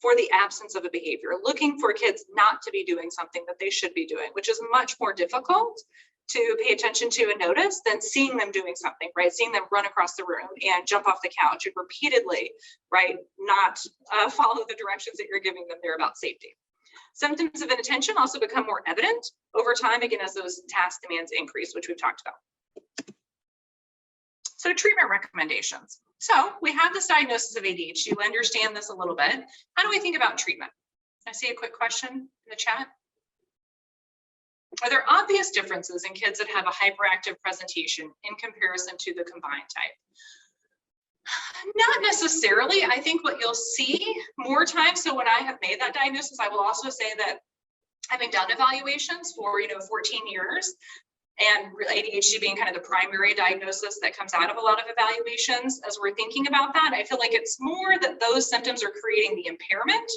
for the absence of a behavior, looking for kids not to be doing something that they should be doing, which is much more difficult to pay attention to and notice than seeing them doing something, right? Seeing them run across the room and jump off the couch and repeatedly, right, not follow the directions that you're giving them there about safety. Symptoms of inattention also become more evident over time, again, as those task demands increase, which we've talked about. So treatment recommendations. So we have this diagnosis of ADHD. We understand this a little bit. How do we think about treatment? I see a quick question in the chat. Are there obvious differences in kids that have a hyperactive presentation in comparison to the combined type? Not necessarily. I think what you'll see more times, so when I have made that diagnosis, I will also say that having done evaluations for 14 years, and ADHD being kind of the primary diagnosis that comes out of a lot of evaluations, as we're thinking about that, I feel like it's more that those symptoms are creating the impairment,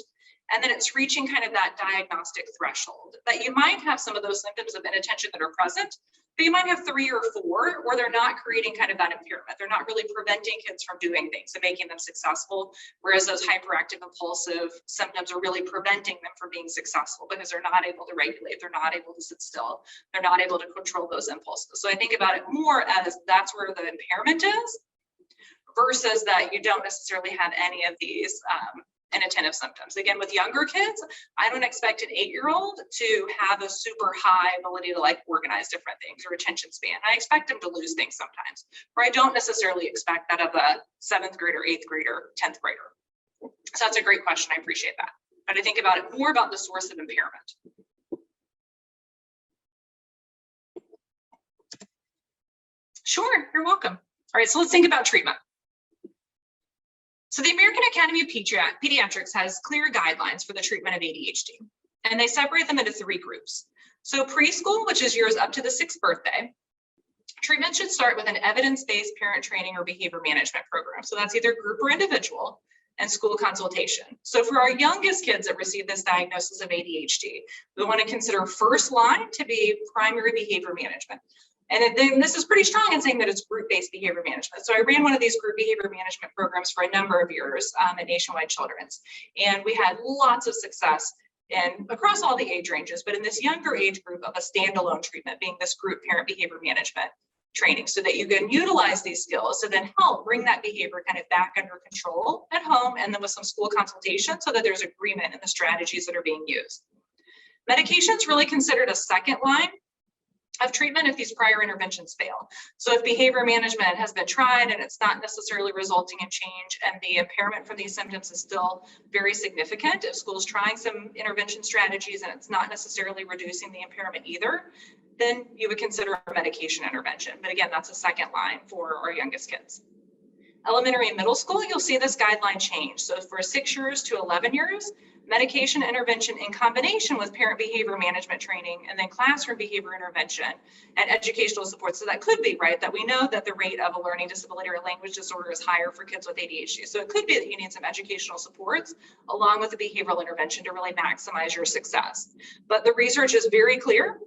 and then it's reaching kind of that diagnostic threshold, that you might have some of those symptoms of inattention that are present, but you might have 3 or 4, or they're not creating kind of that impairment. They're not really preventing kids from doing things and making them successful, whereas those hyperactive impulsive symptoms are really preventing them from being successful because they're not able to regulate, they're not able to sit still, they're not able to control those impulses. So I think about it more as that's where the impairment is, versus that you don't necessarily have any of these and attentive symptoms. Again, with younger kids, I don't expect an 8-year-old to have a super high ability to like organize different things or attention span. I expect them to lose things sometimes, or I don't necessarily expect that of a 7th grader, 8th grader, 10th grader. So that's a great question. I appreciate that. But I think about it more about the source of impairment. Sure, you're welcome. All right, so let's think about treatment. So the American Academy of Pediatrics has clear guidelines for the treatment of ADHD, and they separate them into 3 groups. So preschool, which is years up to the 6th birthday, treatment should start with an evidence-based parent training or behavior management program. So that's either group or individual, and school consultation. So for our youngest kids that receive this diagnosis of ADHD, we want to consider first line to be primary behavior management. And then this is pretty strong in saying that it's group-based behavior management. So I ran one of these group behavior management programs for a number of years at Nationwide Children's, and we had lots of success across all the age ranges, but in this younger age group of a standalone treatment being this group parent behavior management training, so that you can utilize these skills to then help bring that behavior kind of back under control at home, and then with some school consultation so that there's agreement in the strategies that are being used. Medication is really considered a second line of treatment if these prior interventions fail. So if behavior management has been tried and it's not necessarily resulting in change, and the impairment from these symptoms is still very significant, if school's trying some intervention strategies and it's not necessarily reducing the impairment either, then you would consider a medication intervention. But again, that's a second line for our youngest kids. Elementary and middle school, you'll see this guideline change. So for 6 years to 11 years, medication intervention in combination with parent behavior management training, and then classroom behavior intervention and educational support. So that could be, right, that we know that the rate of a learning disability or a language disorder is higher for kids with ADHD. So it could be that you need some educational supports along with the behavioral intervention to really maximize your success. But the research is very clear.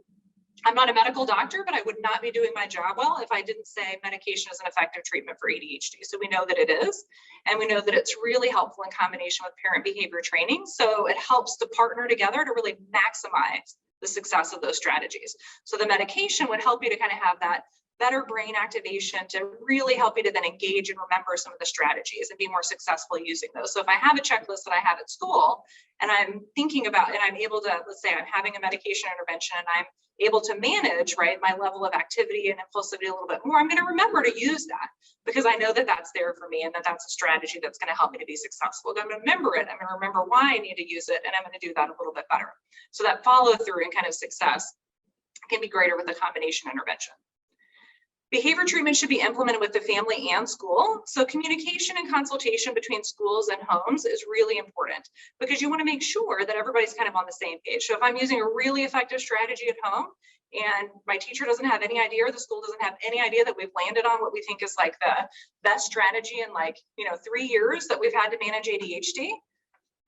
I'm not a medical doctor, but I would not be doing my job well if I didn't say medication is an effective treatment for ADHD. So we know that it is, and we know that it's really helpful in combination with parent behavior training. So it helps to partner together to really maximize the success of those strategies. So the medication would help you to kind of have that better brain activation to really help you to then engage and remember some of the strategies and be more successful using those. So if I have a checklist that I have at school and I'm thinking about, and I'm able to, let's say I'm having a medication intervention and I'm able to manage, right, my level of activity and impulsivity a little bit more, I'm going to remember to use that because I know that that's there for me and that that's a strategy that's going to help me to be successful. I'm going to remember it. I'm going to remember why I need to use it, and I'm going to do that a little bit better. So that follow through and kind of success can be greater with a combination intervention. Behavior treatment should be implemented with the family and school. So communication and consultation between schools and homes is really important because you want to make sure that everybody's kind of on the same page. So if I'm using a really effective strategy at home and my teacher doesn't have any idea or the school doesn't have any idea that we've landed on what we think is like the best strategy in 3 years that we've had to manage ADHD,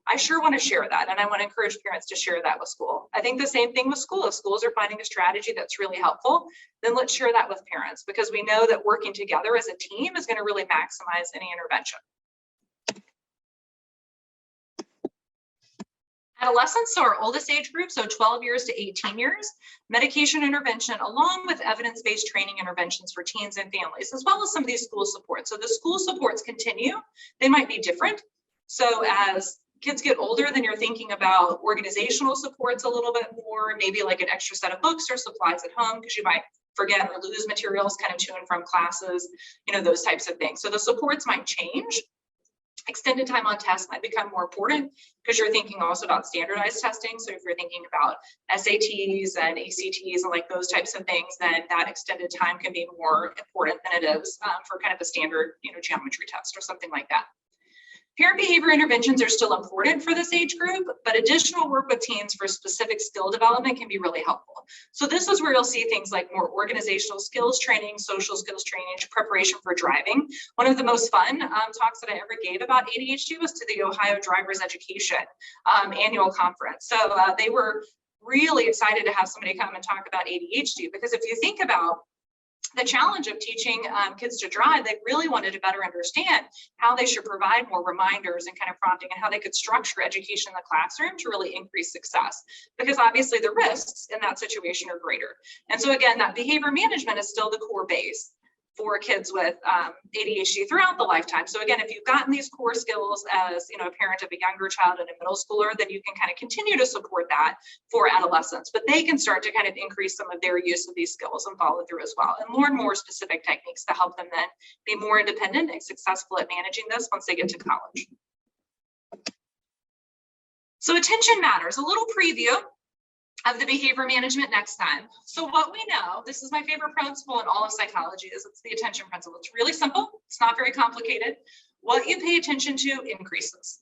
I sure want to share that, and I want to encourage parents to share that with school. I think the same thing with school. If schools are finding a strategy that's really helpful, then let's share that with parents because we know that working together as a team is going to really maximize any intervention. Adolescents, so our oldest age group, so 12 years to 18 years, medication intervention along with evidence-based training interventions for teens and families, as well as some of these school supports. So the school supports continue. They might be different. So as kids get older, then you're thinking about organizational supports a little bit more, maybe like an extra set of books or supplies at home because you might forget or lose materials kind of to and from classes, those types of things. So the supports might change. Extended time on tests might become more important because you're thinking also about standardized testing. So if you're thinking about SATs and ACTs and like those types of things, then that extended time can be more important than it is for kind of a standard, geometry test or something like that. Parent behavior interventions are still important for this age group, but additional work with teens for specific skill development can be really helpful. So this is where you'll see things like more organizational skills training, social skills training, preparation for driving. One of the most fun talks that I ever gave about ADHD was to the Ohio Drivers Education annual conference. So they were really excited to have somebody come and talk about ADHD because if you think about the challenge of teaching kids to drive, they really wanted to better understand how they should provide more reminders and kind of prompting and how they could structure education in the classroom to really increase success, because obviously the risks in that situation are greater. And so again, that behavior management is still the core base. for kids with ADHD throughout the lifetime. So again, if you've gotten these core skills as a parent of a younger child and a middle schooler, then you can kind of continue to support that for adolescents, but they can start to kind of increase some of their use of these skills and follow through as well, and more specific techniques to help them then be more independent and successful at managing this once they get to college. So attention matters. A little preview of the behavior management next time. So what we know, this is my favorite principle in all of psychology, is it's the attention principle. It's really simple. It's not very complicated. What you pay attention to increases.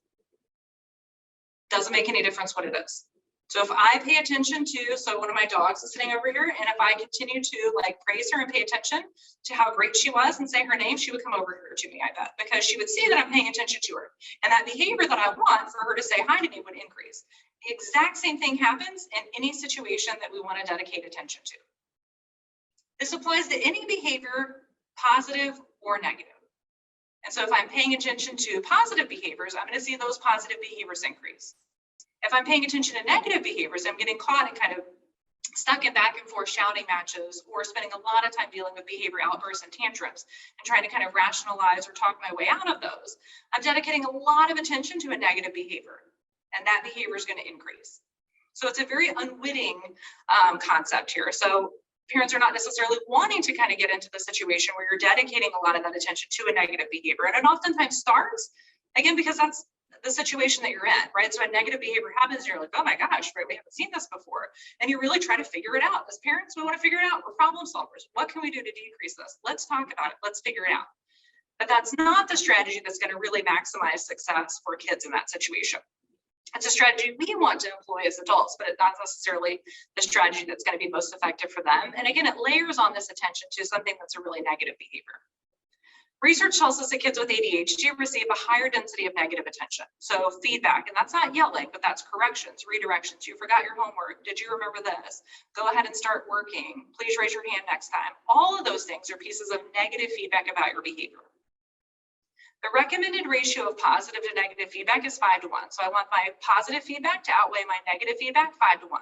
Doesn't make any difference what it is. So if I pay attention to, so one of my dogs is sitting over here, and if I continue to like praise her and pay attention to how great she was and say her name, she would come over here to me, I bet, because she would see that I'm paying attention to her. And that behavior that I want for her to say hi to me would increase. The exact same thing happens in any situation that we want to dedicate attention to. This applies to any behavior, positive or negative. And so if I'm paying attention to positive behaviors, I'm going to see those positive behaviors increase. If I'm paying attention to negative behaviors, I'm getting caught and kind of stuck in back and forth shouting matches or spending a lot of time dealing with behavior outbursts and tantrums and trying to kind of rationalize or talk my way out of those. I'm dedicating a lot of attention to a negative behavior, and that behavior is going to increase. So it's a very unwitting concept here. So parents are not necessarily wanting to kind of get into the situation where you're dedicating a lot of that attention to a negative behavior. And it oftentimes starts, again, because that's the situation that you're in, right? So a negative behavior happens and you're like, oh my gosh, right, we haven't seen this before. And you really try to figure it out. As parents, we want to figure it out. We're problem solvers. What can we do to decrease this? Let's talk about it. Let's figure it out. But that's not the strategy that's going to really maximize success for kids in that situation. It's a strategy we want to employ as adults, but it's not necessarily the strategy that's going to be most effective for them. And again, it layers on this attention to something that's a really negative behavior. Research tells us that kids with ADHD receive a higher density of negative attention. So feedback, and that's not yelling, but that's corrections, redirections. You forgot your homework. Did you remember this? Go ahead and start working. Please raise your hand next time. All of those things are pieces of negative feedback about your behavior. The recommended ratio of positive to negative feedback is 5 to 1. So I want my positive feedback to outweigh my negative feedback 5 to 1.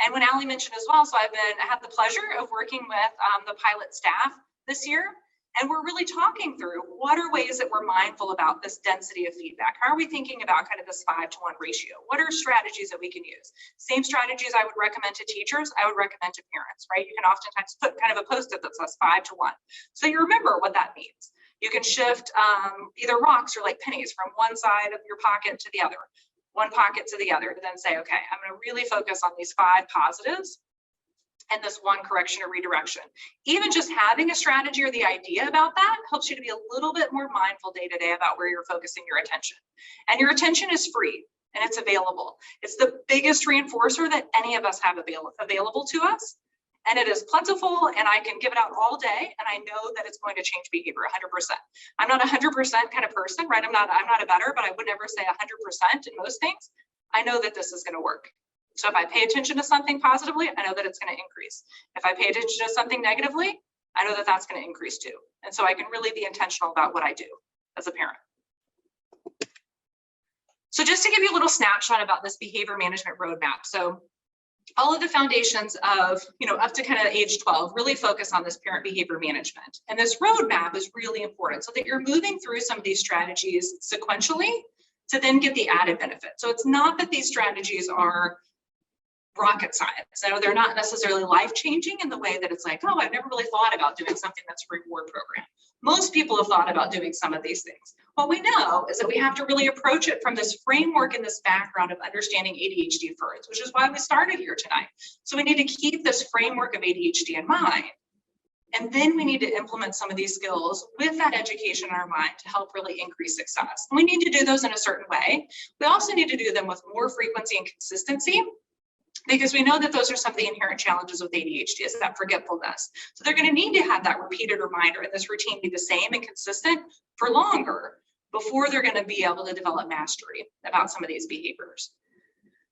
And when Allie mentioned as well, so I had the pleasure of working with the pilot staff this year. And we're really talking through what are ways that we're mindful about this density of feedback. How are we thinking about kind of this 5 to 1 ratio? What are strategies that we can use? Same strategies I would recommend to teachers, I would recommend to parents, right? You can oftentimes put kind of a post-it that says 5 to 1. So you remember what that means. You can shift either rocks or like pennies from one side of your pocket to the other, one pocket to the other, to then say, okay, I'm going to really focus on these 5 positives and this 1 correction or redirection. Even just having a strategy or the idea about that helps you to be a little bit more mindful day to day about where you're focusing your attention. And your attention is free and it's available. It's the biggest reinforcer that any of us have available to us. And it is plentiful, and I can give it out all day, and I know that it's going to change behavior 100%. I'm not a 100% kind of person, right? I'm not a better, but I would never say 100% in most things. I know that this is going to work. So if I pay attention to something positively, I know that it's going to increase. If I pay attention to something negatively, I know that that's going to increase too. And so I can really be intentional about what I do as a parent. So just to give you a little snapshot about this behavior management roadmap. So all of the foundations of, up to kind of age 12 really focus on this parent behavior management. And this roadmap is really important so that you're moving through some of these strategies sequentially to then get the added benefit. So it's not that these strategies are rocket science. So they're not necessarily life-changing in the way that it's like, oh, I've never really thought about doing something that's a reward program. Most people have thought about doing some of these things. What we know is that we have to really approach it from this framework and this background of understanding ADHD first, which is why we started here tonight. So we need to keep this framework of ADHD in mind. And then we need to implement some of these skills with that education in our mind to help really increase success. And we need to do those in a certain way. We also need to do them with more frequency and consistency, because we know that those are some of the inherent challenges with ADHD, is that forgetfulness. So they're going to need to have that repeated reminder and this routine be the same and consistent for longer before they're going to be able to develop mastery about some of these behaviors.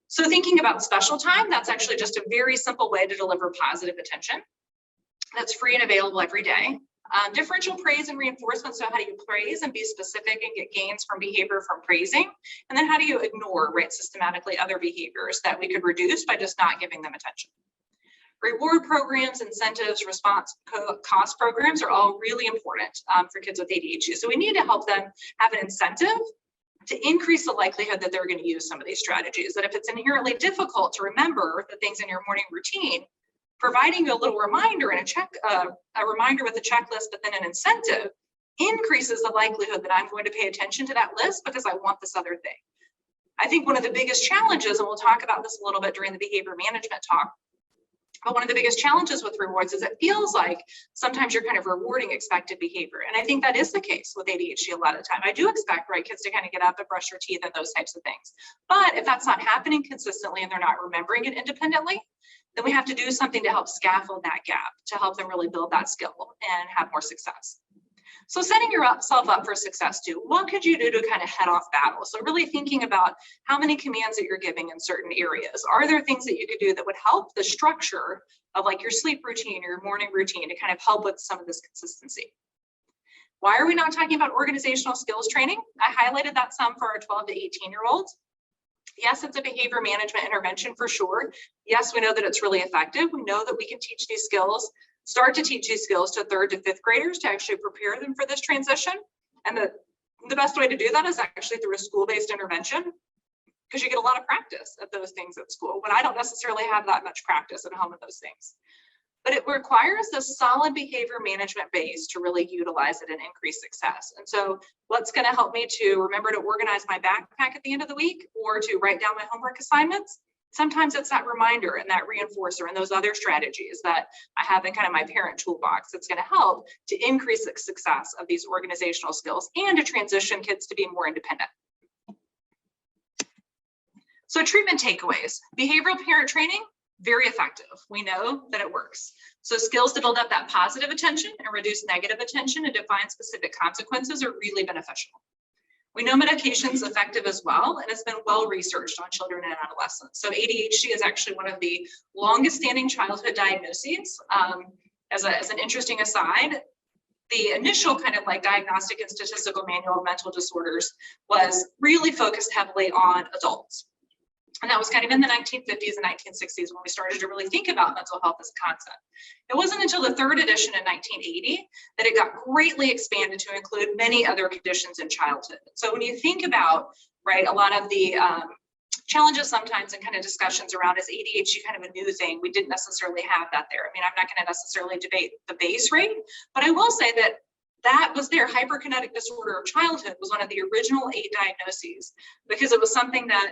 So thinking about special time, that's actually just a very simple way to deliver positive attention. That's free and available every day. Differential praise and reinforcement. So how do you praise and be specific and get gains from behavior from praising? And then how do you ignore, right, systematically other behaviors that we could reduce by just not giving them attention? Reward programs, incentives, response cost programs are all really important for kids with ADHD. So we need to help them have an incentive to increase the likelihood that they're going to use some of these strategies. That if it's inherently difficult to remember the things in your morning routine, providing you a little reminder and a reminder with a checklist, but then an incentive increases the likelihood that I'm going to pay attention to that list because I want this other thing. I think one of the biggest challenges, and we'll talk about this a little bit during the behavior management talk, but one of the biggest challenges with rewards is it feels like sometimes you're kind of rewarding expected behavior. And I think that is the case with ADHD a lot of the time. I do expect, right, kids to kind of get up and brush their teeth and those types of things. But if that's not happening consistently and they're not remembering it independently, then we have to do something to help scaffold that gap, to help them really build that skill and have more success. So setting yourself up for success too, what could you do to kind of head off battle? So really thinking about how many commands that you're giving in certain areas. Are there things that you could do that would help the structure of like your sleep routine or your morning routine to kind of help with some of this consistency? Why are we not talking about organizational skills training? I highlighted that some for our 12 to 18-year-olds. Yes, it's a behavior management intervention for sure. Yes, we know that it's really effective. We know that we can teach these skills, start to teach these skills to 3rd to 5th graders to actually prepare them for this transition. And the best way to do that is actually through a school-based intervention, because you get a lot of practice at those things at school, when I don't necessarily have that much practice at home in those things. But it requires a solid behavior management base to really utilize it and increase success. And so what's going to help me to remember to organize my backpack at the end of the week or to write down my homework assignments? Sometimes it's that reminder and that reinforcer and those other strategies that I have in kind of my parent toolbox that's going to help to increase the success of these organizational skills and to transition kids to be more independent. So treatment takeaways, behavioral parent training, very effective. We know that it works. So skills to build up that positive attention and reduce negative attention and define specific consequences are really beneficial. We know medication's effective as well, and it's been well researched on children and adolescents. So ADHD is actually one of the longest standing childhood diagnoses. As an interesting aside, the initial kind of like diagnostic and statistical manual of mental disorders was really focused heavily on adults. And that was kind of in the 1950s and 1960s when we started to really think about mental health as a concept. It wasn't until the 3rd edition in 1980 that it got greatly expanded to include many other conditions in childhood. So when you think about, right, a lot of the challenges sometimes and kind of discussions around is ADHD kind of a new thing? We didn't necessarily have that there. I mean, I'm not going to necessarily debate the base rate, but I will say that that was there. Hyperkinetic disorder of childhood was one of the original 8 diagnoses because it was something that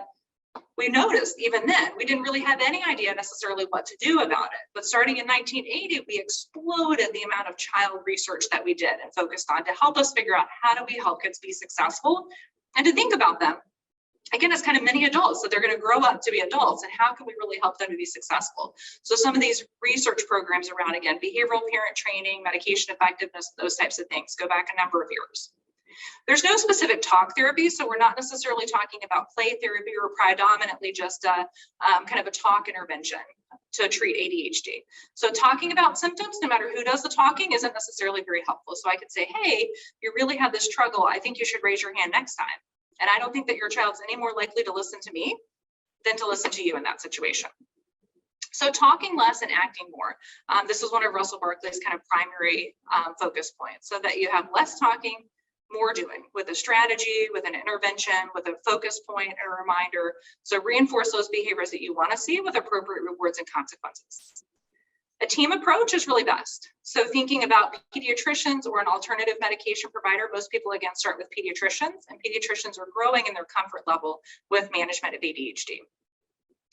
we noticed even then. We didn't really have any idea necessarily what to do about it. But starting in 1980, we exploded the amount of child research that we did and focused on to help us figure out how do we help kids be successful and to think about them, again, as kind of many adults, that they're going to grow up to be adults and how can we really help them to be successful? So some of these research programs around, again, behavioral parent training, medication effectiveness, those types of things go back a number of years. There's no specific talk therapy, so we're not necessarily talking about play therapy or predominantly just kind of a talk intervention to treat ADHD. So talking about symptoms, no matter who does the talking, isn't necessarily very helpful. So I could say, hey, you really have this struggle. I think you should raise your hand next time. And I don't think that your child's any more likely to listen to me than to listen to you in that situation. So talking less and acting more. This is one of Russell Barkley's kind of primary focus points, so that you have less talking, more doing with a strategy, with an intervention, with a focus point and a reminder. So reinforce those behaviors that you want to see with appropriate rewards and consequences. A team approach is really best. So thinking about pediatricians or an alternative medication provider, most people again start with pediatricians, and pediatricians are growing in their comfort level with management of ADHD.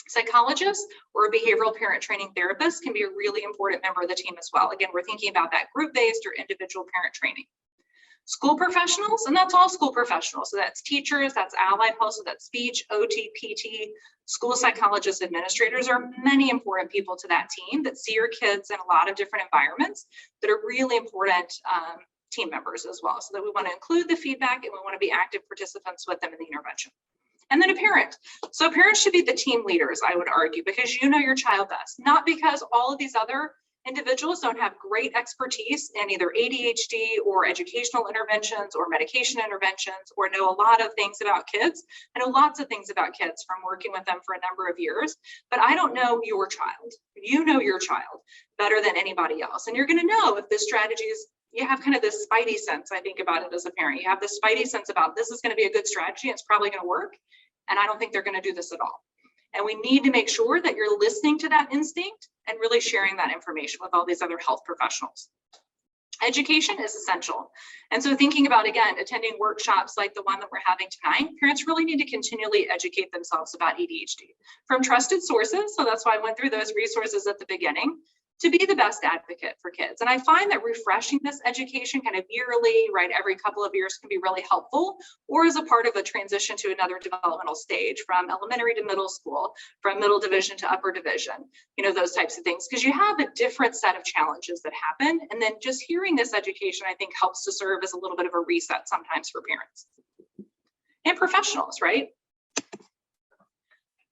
Psychologists or a behavioral parent training therapist can be a really important member of the team as well. Again, we're thinking about that group-based or individual parent training. School professionals, and that's all school professionals. So that's teachers, that's allied health, so that's speech, OT, PT, school psychologists, administrators are many important people to that team that see your kids in a lot of different environments that are really important team members as well. So that we want to include the feedback and we want to be active participants with them in the intervention. And then a parent. So parents should be the team leaders, I would argue, because you know your child best, not because all of these other Individuals don't have great expertise in either ADHD or educational interventions or medication interventions, or know a lot of things about kids. I know lots of things about kids from working with them for a number of years, but I don't know your child. You know your child better than anybody else. And you're going to know if this strategy is, you have kind of this spidey sense, I think, about it as a parent. You have this spidey sense about this is going to be a good strategy. It's probably going to work. And I don't think they're going to do this at all. And we need to make sure that you're listening to that instinct and really sharing that information with all these other health professionals. Education is essential. And so thinking about, again, attending workshops like the one that we're having tonight, parents really need to continually educate themselves about ADHD from trusted sources. So that's why I went through those resources at the beginning, to be the best advocate for kids. And I find that refreshing this education kind of yearly, right, every couple of years can be really helpful, or as a part of a transition to another developmental stage, from elementary to middle school, from middle division to upper division, you know, those types of things, because you have a different set of challenges that happen. And then just hearing this education, I think, helps to serve as a little bit of a reset sometimes for parents and professionals, right?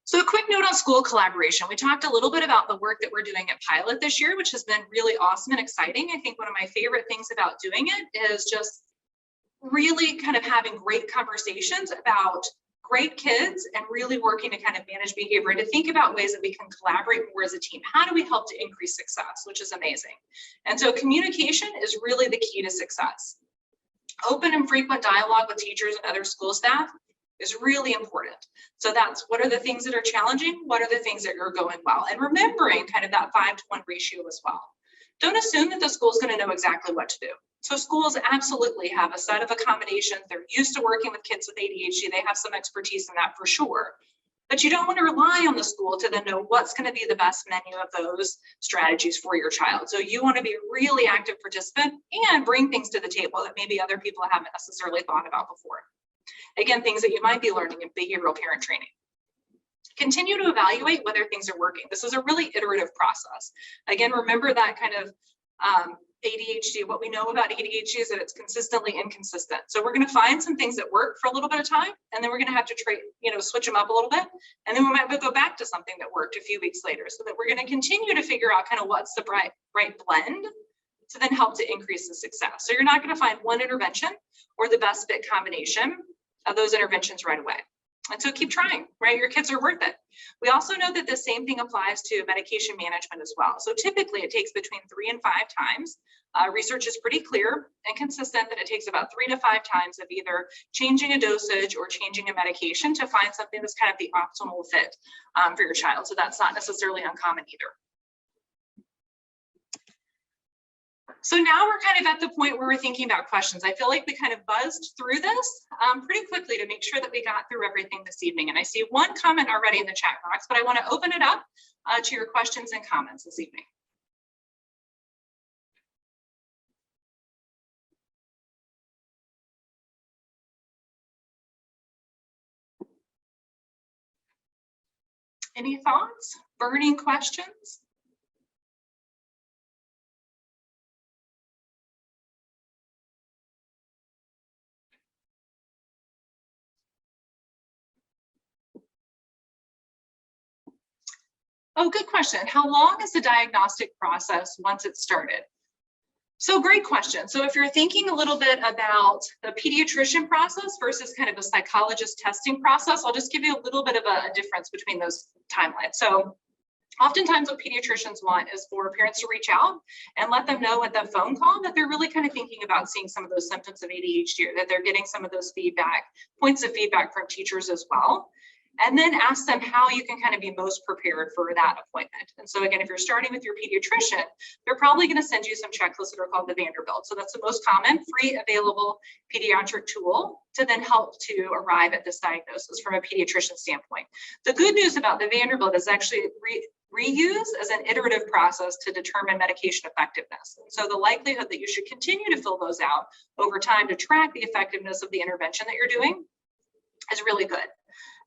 So a quick note on school collaboration. We talked a little bit about the work that we're doing at Pilot this year, which has been really awesome and exciting. I think one of my favorite things about doing it is just really kind of having great conversations about great kids and really working to kind of manage behavior and to think about ways that we can collaborate more as a team. How do we help to increase success, which is amazing. And so communication is really the key to success. Open and frequent dialogue with teachers and other school staff is really important. So that's, what are the things that are challenging? What are the things that are going well? And remembering kind of that 5-to-1 ratio as well. Don't assume that the school is going to know exactly what to do. So schools absolutely have a set of accommodations. They're used to working with kids with ADHD. They have some expertise in that for sure. But you don't want to rely on the school to then know what's going to be the best menu of those strategies for your child. So you want to be a really active participant and bring things to the table that maybe other people haven't necessarily thought about before. Again, things that you might be learning in behavioral parent training. Continue to evaluate whether things are working. This is a really iterative process. Again, remember that kind of ADHD, what we know about ADHD is that it's consistently inconsistent. So we're going to find some things that work for a little bit of time, and then we're going to have to switch them up a little bit. And then we might go back to something that worked a few weeks later, so that we're going to continue to figure out kind of what's the right blend to then help to increase the success. So you're not going to find one intervention or the best fit combination of those interventions right away. And so keep trying, right? Your kids are worth it. We also know that the same thing applies to medication management as well. So typically it takes between 3 and 5 times. Research is pretty clear and consistent that it takes about 3 to 5 times of either changing a dosage or changing a medication to find something that's kind of the optimal fit for your child. So that's not necessarily uncommon either. So now we're kind of at the point where we're thinking about questions. I feel like we kind of buzzed through this pretty quickly to make sure that we got through everything this evening. And I see one comment already in the chat box, but I want to open it up to your questions and comments this evening. Any thoughts? Burning questions? Oh, good question. How long is the diagnostic process once it's started? So great question. So if you're thinking a little bit about the pediatrician process versus kind of a psychologist testing process, I'll just give you a little bit of a difference between those timelines. So oftentimes what pediatricians want is for parents to reach out and let them know at that phone call that they're really kind of thinking about seeing some of those symptoms of ADHD, or that they're getting some of those points of feedback from teachers as well. And then ask them how you can kind of be most prepared for that appointment. And so again, if you're starting with your pediatrician, they're probably going to send you some checklists that are called the Vanderbilt. So that's the most common free available pediatric tool to then help to arrive at this diagnosis from a pediatrician standpoint. The good news about the Vanderbilt is actually reused as an iterative process to determine medication effectiveness. And so the likelihood that you should continue to fill those out over time to track the effectiveness of the intervention that you're doing is really good.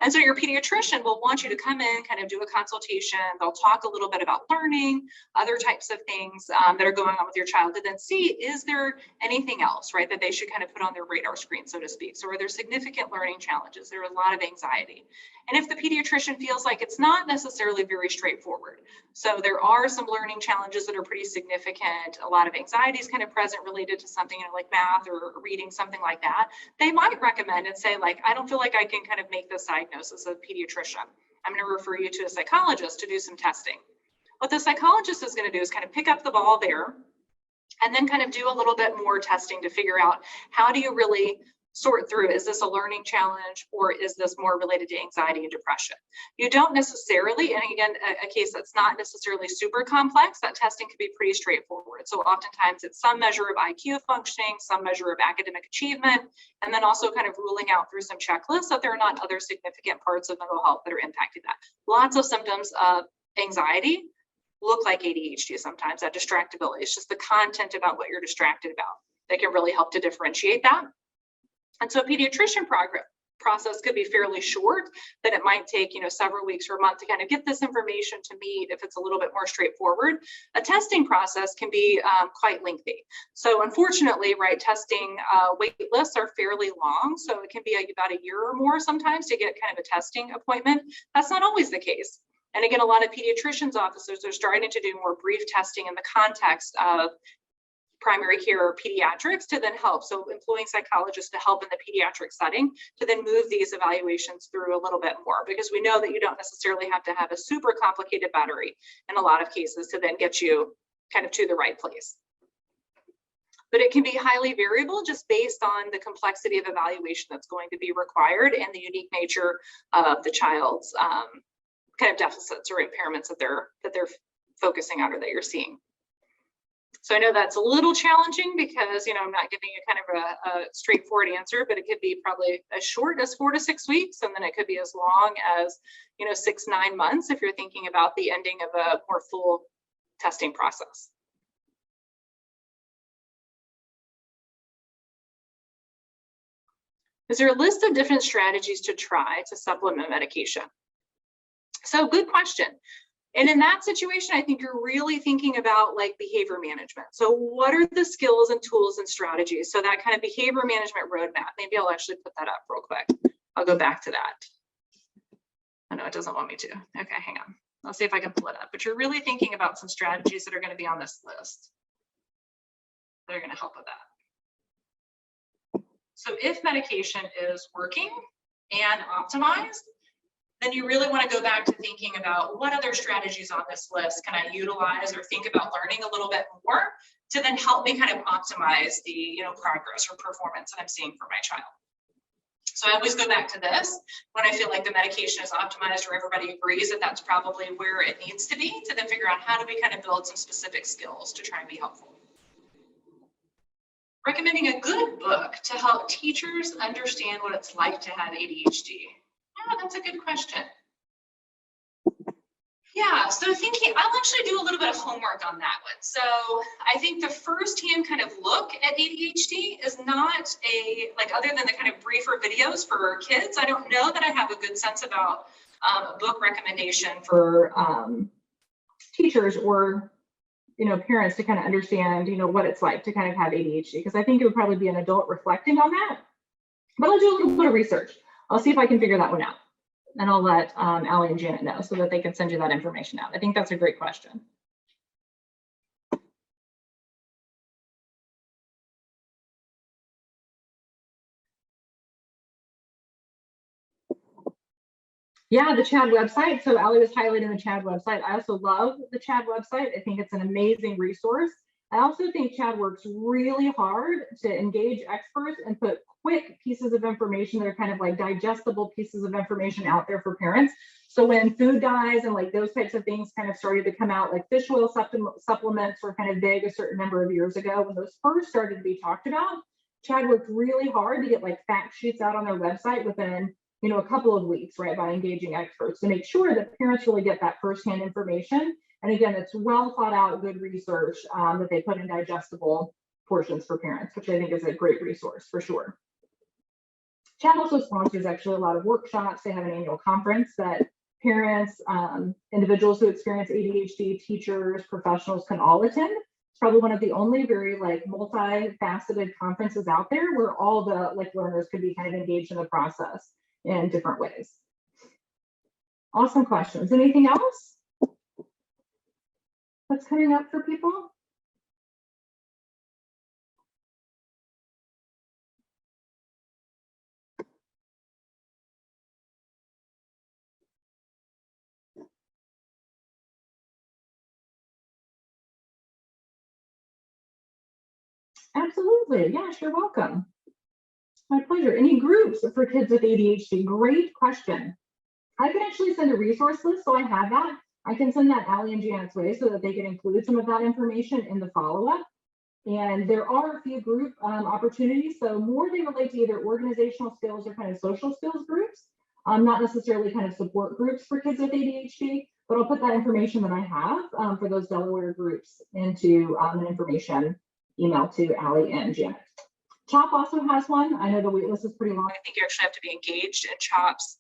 And so your pediatrician will want you to come in, kind of do a consultation. They'll talk a little bit about learning, other types of things that are going on with your child, to then see, is there anything else, right, that they should kind of put on their radar screen, so to speak. So are there significant learning challenges? There are a lot of anxiety. And if the pediatrician feels like it's not necessarily very straightforward, so there are some learning challenges that are pretty significant, a lot of anxiety is kind of present related to something, you know, like math or reading, something like that, they might recommend and say, like, I don't feel like I can kind of make this diagnosis as a pediatrician. I'm going to refer you to a psychologist to do some testing. What the psychologist is going to do is kind of pick up the ball there and then kind of do a little bit more testing to figure out, how do you really sort through, is this a learning challenge or is this more related to anxiety and depression? You don't necessarily, and again, a case that's not necessarily super complex, that testing can be pretty straightforward. So oftentimes it's some measure of IQ functioning, some measure of academic achievement, and then also kind of ruling out through some checklists that there are not other significant parts of mental health that are impacting that. Lots of symptoms of anxiety look like ADHD sometimes, that distractibility. It's just the content about what you're distracted about that can really help to differentiate that. And so a pediatrician process could be fairly short, that it might take, you know, several weeks or a month to kind of get this information to meet if it's a little bit more straightforward. A testing process can be quite lengthy. So unfortunately, right, testing wait lists are fairly long. So it can be about a year or more sometimes to get kind of a testing appointment. That's not always the case. And again, a lot of pediatricians' offices are starting to do more brief testing in the context of primary care or pediatrics to then help. So employing psychologists to help in the pediatric setting to then move these evaluations through a little bit more, because we know that you don't necessarily have to have a super complicated battery in a lot of cases to then get you kind of to the right place. But it can be highly variable just based on the complexity of evaluation that's going to be required and the unique nature of the child's kind of deficits or impairments that they're focusing on or that you're seeing. So I know that's a little challenging because, you know, I'm not giving you kind of a straightforward answer, but it could be probably as short as 4 to 6 weeks. And then it could be as long as, you know, 6-9 months if you're thinking about the ending of a more full testing process. Is there a list of different strategies to try to supplement medication? So good question. And in that situation, I think you're really thinking about like behavior management. So what are the skills and tools and strategies? So that kind of behavior management roadmap, maybe I'll actually put that up real quick. I'll go back to that. I know it doesn't want me to. Okay, hang on. I'll see if I can pull it up. But you're really thinking about some strategies that are going to be on this list that are going to help with that. So if medication is working and optimized, then you really want to go back to thinking about what other strategies on this list can I utilize or think about learning a little bit more to then help me kind of optimize the, you know, progress or performance that I'm seeing for my child. So I always go back to this when I feel like the medication is optimized or everybody agrees that that's probably where it needs to be, to then figure out how do we kind of build some specific skills to try and be helpful. Recommending a good book to help teachers understand what it's like to have ADHD. Oh, that's a good question. Yeah, so thinking, I'll actually do a little bit of homework on that one. So I think the firsthand kind of look at ADHD is not like other than the kind of briefer videos for kids, I don't know that I have a good sense about a book recommendation for teachers or, you know, parents to kind of understand, you know, what it's like to kind of have ADHD, because I think it would probably be an adult reflecting on that. But I'll do a little bit of research. I'll see if I can figure that one out. And I'll let Allie and Janet know so that they can send you that information out. I think that's a great question. Yeah, the CHAD website. So Allie was highlighting the CHAD website. I also love the CHAD website. I think it's an amazing resource. I also think CHAD works really hard to engage experts and put quick pieces of information that are kind of like digestible pieces of information out there for parents. So when food dyes and like those types of things kind of started to come out, like fish oil supplements were kind of big a certain number of years ago, when those first started to be talked about, CHAD worked really hard to get like fact sheets out on their website within, you know, a couple of weeks, right, by engaging experts to make sure that parents really get that firsthand information. And again, it's well thought out, good research that they put in digestible portions for parents, which I think is a great resource for sure. CHAT also sponsors actually a lot of workshops. They have an annual conference that parents, individuals who experience ADHD, teachers, professionals can all attend. It's probably one of the only very like multifaceted conferences out there where all the like learners could be kind of engaged in the process in different ways. Awesome questions. Anything else that's coming up for people? Absolutely. Yes, you're welcome. My pleasure. Any groups for kids with ADHD? Great question. I can actually send a resource list, so I have that. I can send that Allie and Janet's way so that they can include some of that information in the follow-up. And there are a few group opportunities. So more they relate to either organizational skills or kind of social skills groups, not necessarily kind of support groups for kids with ADHD, but I'll put that information that I have for those Delaware groups into an information email to Allie and Janet. CHOP also has one. I know the wait list is pretty long. I think you actually have to be engaged in CHOP's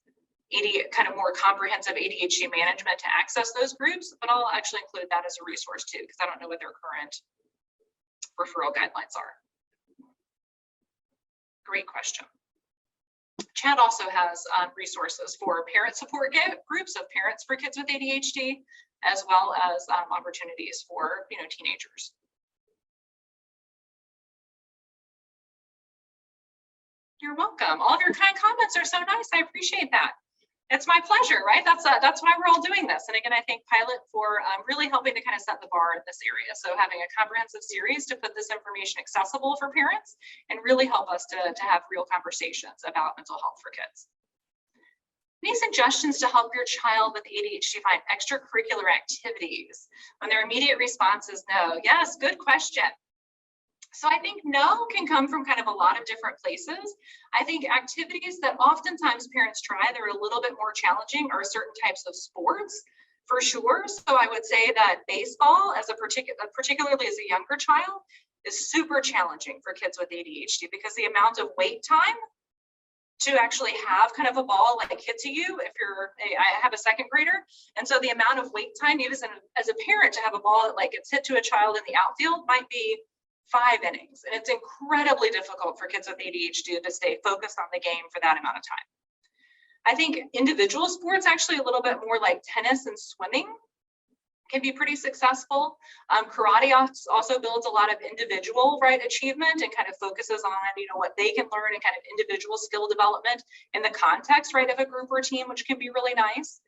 kind of more comprehensive ADHD management to access those groups, but I'll actually include that as a resource too, because I don't know what their current referral guidelines are. Great question. CHAT also has resources for parent support groups of parents for kids with ADHD, as well as opportunities for teenagers. You're welcome. All of your kind comments are so nice. I appreciate that. It's my pleasure, right? That's why we're all doing this. And again, I thank Pilot for really helping to kind of set the bar in this area. So having a comprehensive series to put this information accessible for parents and really help us to have real conversations about mental health for kids. Any suggestions to help your child with ADHD find extracurricular activities when their immediate response is no? Yes, good question. So I think no can come from kind of a lot of different places. I think activities that oftentimes parents try that are a little bit more challenging are certain types of sports for sure. So I would say that baseball as particularly as a younger child is super challenging for kids with ADHD because the amount of wait time to actually have kind of a ball like hit to you if I have a second grader. And so the amount of wait time even as a parent to have a ball that like gets hit to a child in the outfield might be 5 innings. And it's incredibly difficult for kids with ADHD to stay focused on the game for that amount of time. I think individual sports, actually a little bit more like tennis and swimming, can be pretty successful. Karate also builds a lot of individual achievement and kind of focuses on what they can learn and kind of individual skill development in the context of a group or team, which can be really nice.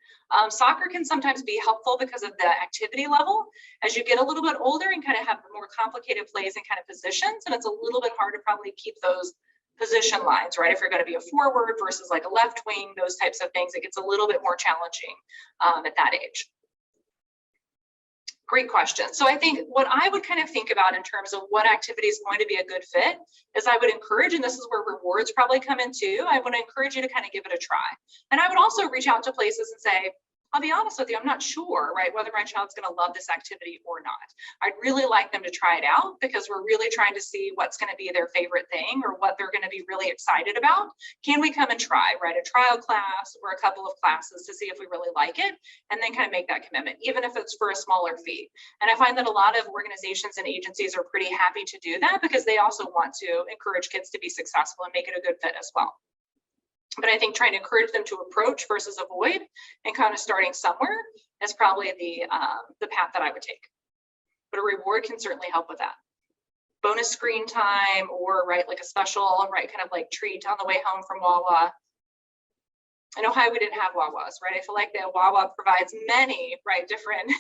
Soccer can sometimes be helpful because of the activity level. As you get a little bit older and kind of have more complicated plays and kind of positions, and it's a little bit hard to probably keep those position lines, right? If you're going to be a forward versus like a left wing, those types of things, it gets a little bit more challenging at that age. Great question. So I think what I would kind of think about in terms of what activity is going to be a good fit is I would encourage, and this is where rewards probably come in too, I would encourage you to kind of give it a try. And I would also reach out to places and say, I'll be honest with you, I'm not sure, whether my child's going to love this activity or not. I'd really like them to try it out because we're really trying to see what's going to be their favorite thing or what they're going to be really excited about. Can we come and try, a trial class or a couple of classes to see if we really like it, and then kind of make that commitment, even if it's for a smaller fee. And I find that a lot of organizations and agencies are pretty happy to do that because they also want to encourage kids to be successful and make it a good fit as well. But I think trying to encourage them to approach versus avoid and kind of starting somewhere is probably the path that I would take. But a reward can certainly help with that. Bonus screen time or like a special, kind of like treat on the way home from Wawa. In Ohio, we didn't have Wawas, I feel like the Wawa provides many, different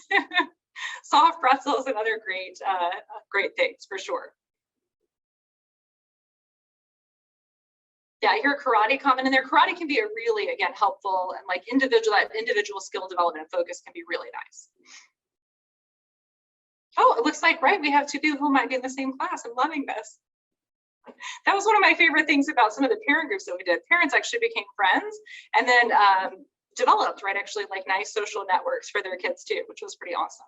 soft pretzels and other great things for sure. Yeah, I hear karate comment in there. Karate can be a really, again, helpful and individual skill development focus can be really nice. Oh, it looks like, we have 2 people who might be in the same class. I'm loving this. That was one of my favorite things about some of the parent groups that we did. Parents actually became friends and then developed, actually like nice social networks for their kids too, which was pretty awesome.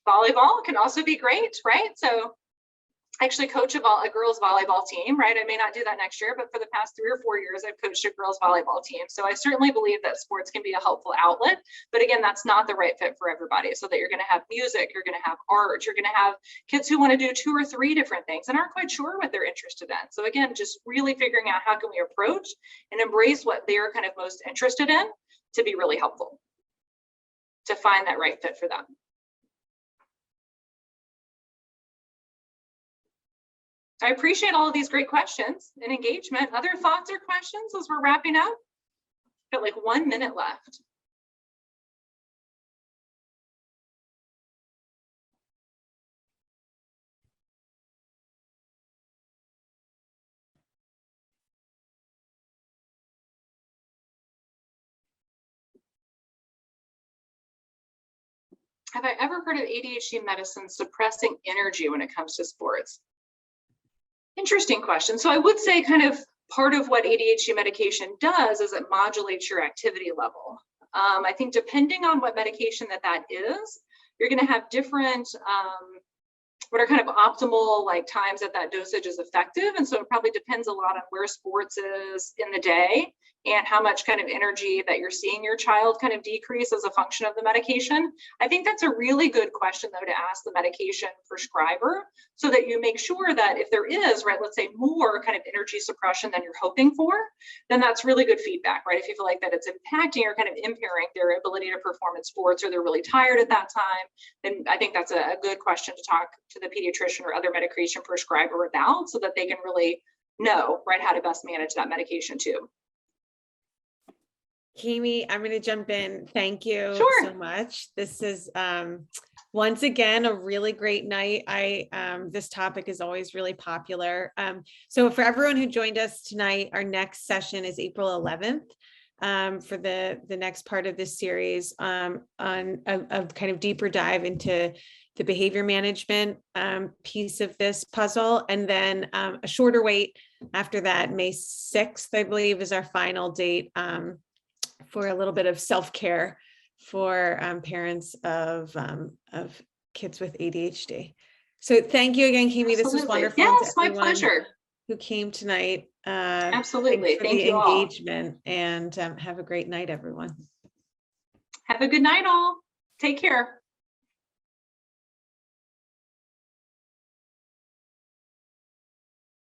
Volleyball can also be great, So actually coach a girls volleyball team, right? I may not do that next year, but for the past 3 or 4 years, I've coached a girls volleyball team. So I certainly believe that sports can be a helpful outlet, but again, that's not the right fit for everybody. So that you're going to have music, you're going to have art, you're going to have kids who want to do 2 or 3 different things and aren't quite sure what they're interested in. So again, just really figuring out how can we approach and embrace what they're kind of most interested in to be really helpful to find that right fit for them. I appreciate all of these great questions and engagement. Other thoughts or questions as we're wrapping up? Got like 1 minute left. Have I ever heard of ADHD medicine suppressing energy when it comes to sports? Interesting question. So I would say kind of part of what ADHD medication does is it modulates your activity level. I think depending on what medication that is, you're going to have different what are kind of optimal like times that dosage is effective. And so it probably depends a lot on where sports is in the day and how much kind of energy that you're seeing your child kind of decrease as a function of the medication. I think that's a really good question though to ask the medication prescriber so that you make sure that if there is, right, let's say more kind of energy suppression than you're hoping for, then that's really good feedback, right? If you feel like that it's impacting or kind of impairing their ability to perform in sports or they're really tired at that time, then I think that's a good question to talk to the pediatrician or other medication prescriber about so that they can really know, right, how to best manage that medication too. Kami, I'm going to jump in. Thank you Sure. so much. This is once again a really great night. This topic is always really popular. So for everyone who joined us tonight, our next session is April 11th for the next part of this series on a kind of deeper dive into the behavior management piece of this puzzle, and then a shorter wait after that. May 6th, I believe, is our final date. For a little bit of self-care for parents of kids with ADHD. So thank you again, Kami. This was wonderful. Yes, my pleasure. Who came thanite. Absolutely. Thank you all. Engagement, and have a great night, everyone. Have a good night, all. Take care.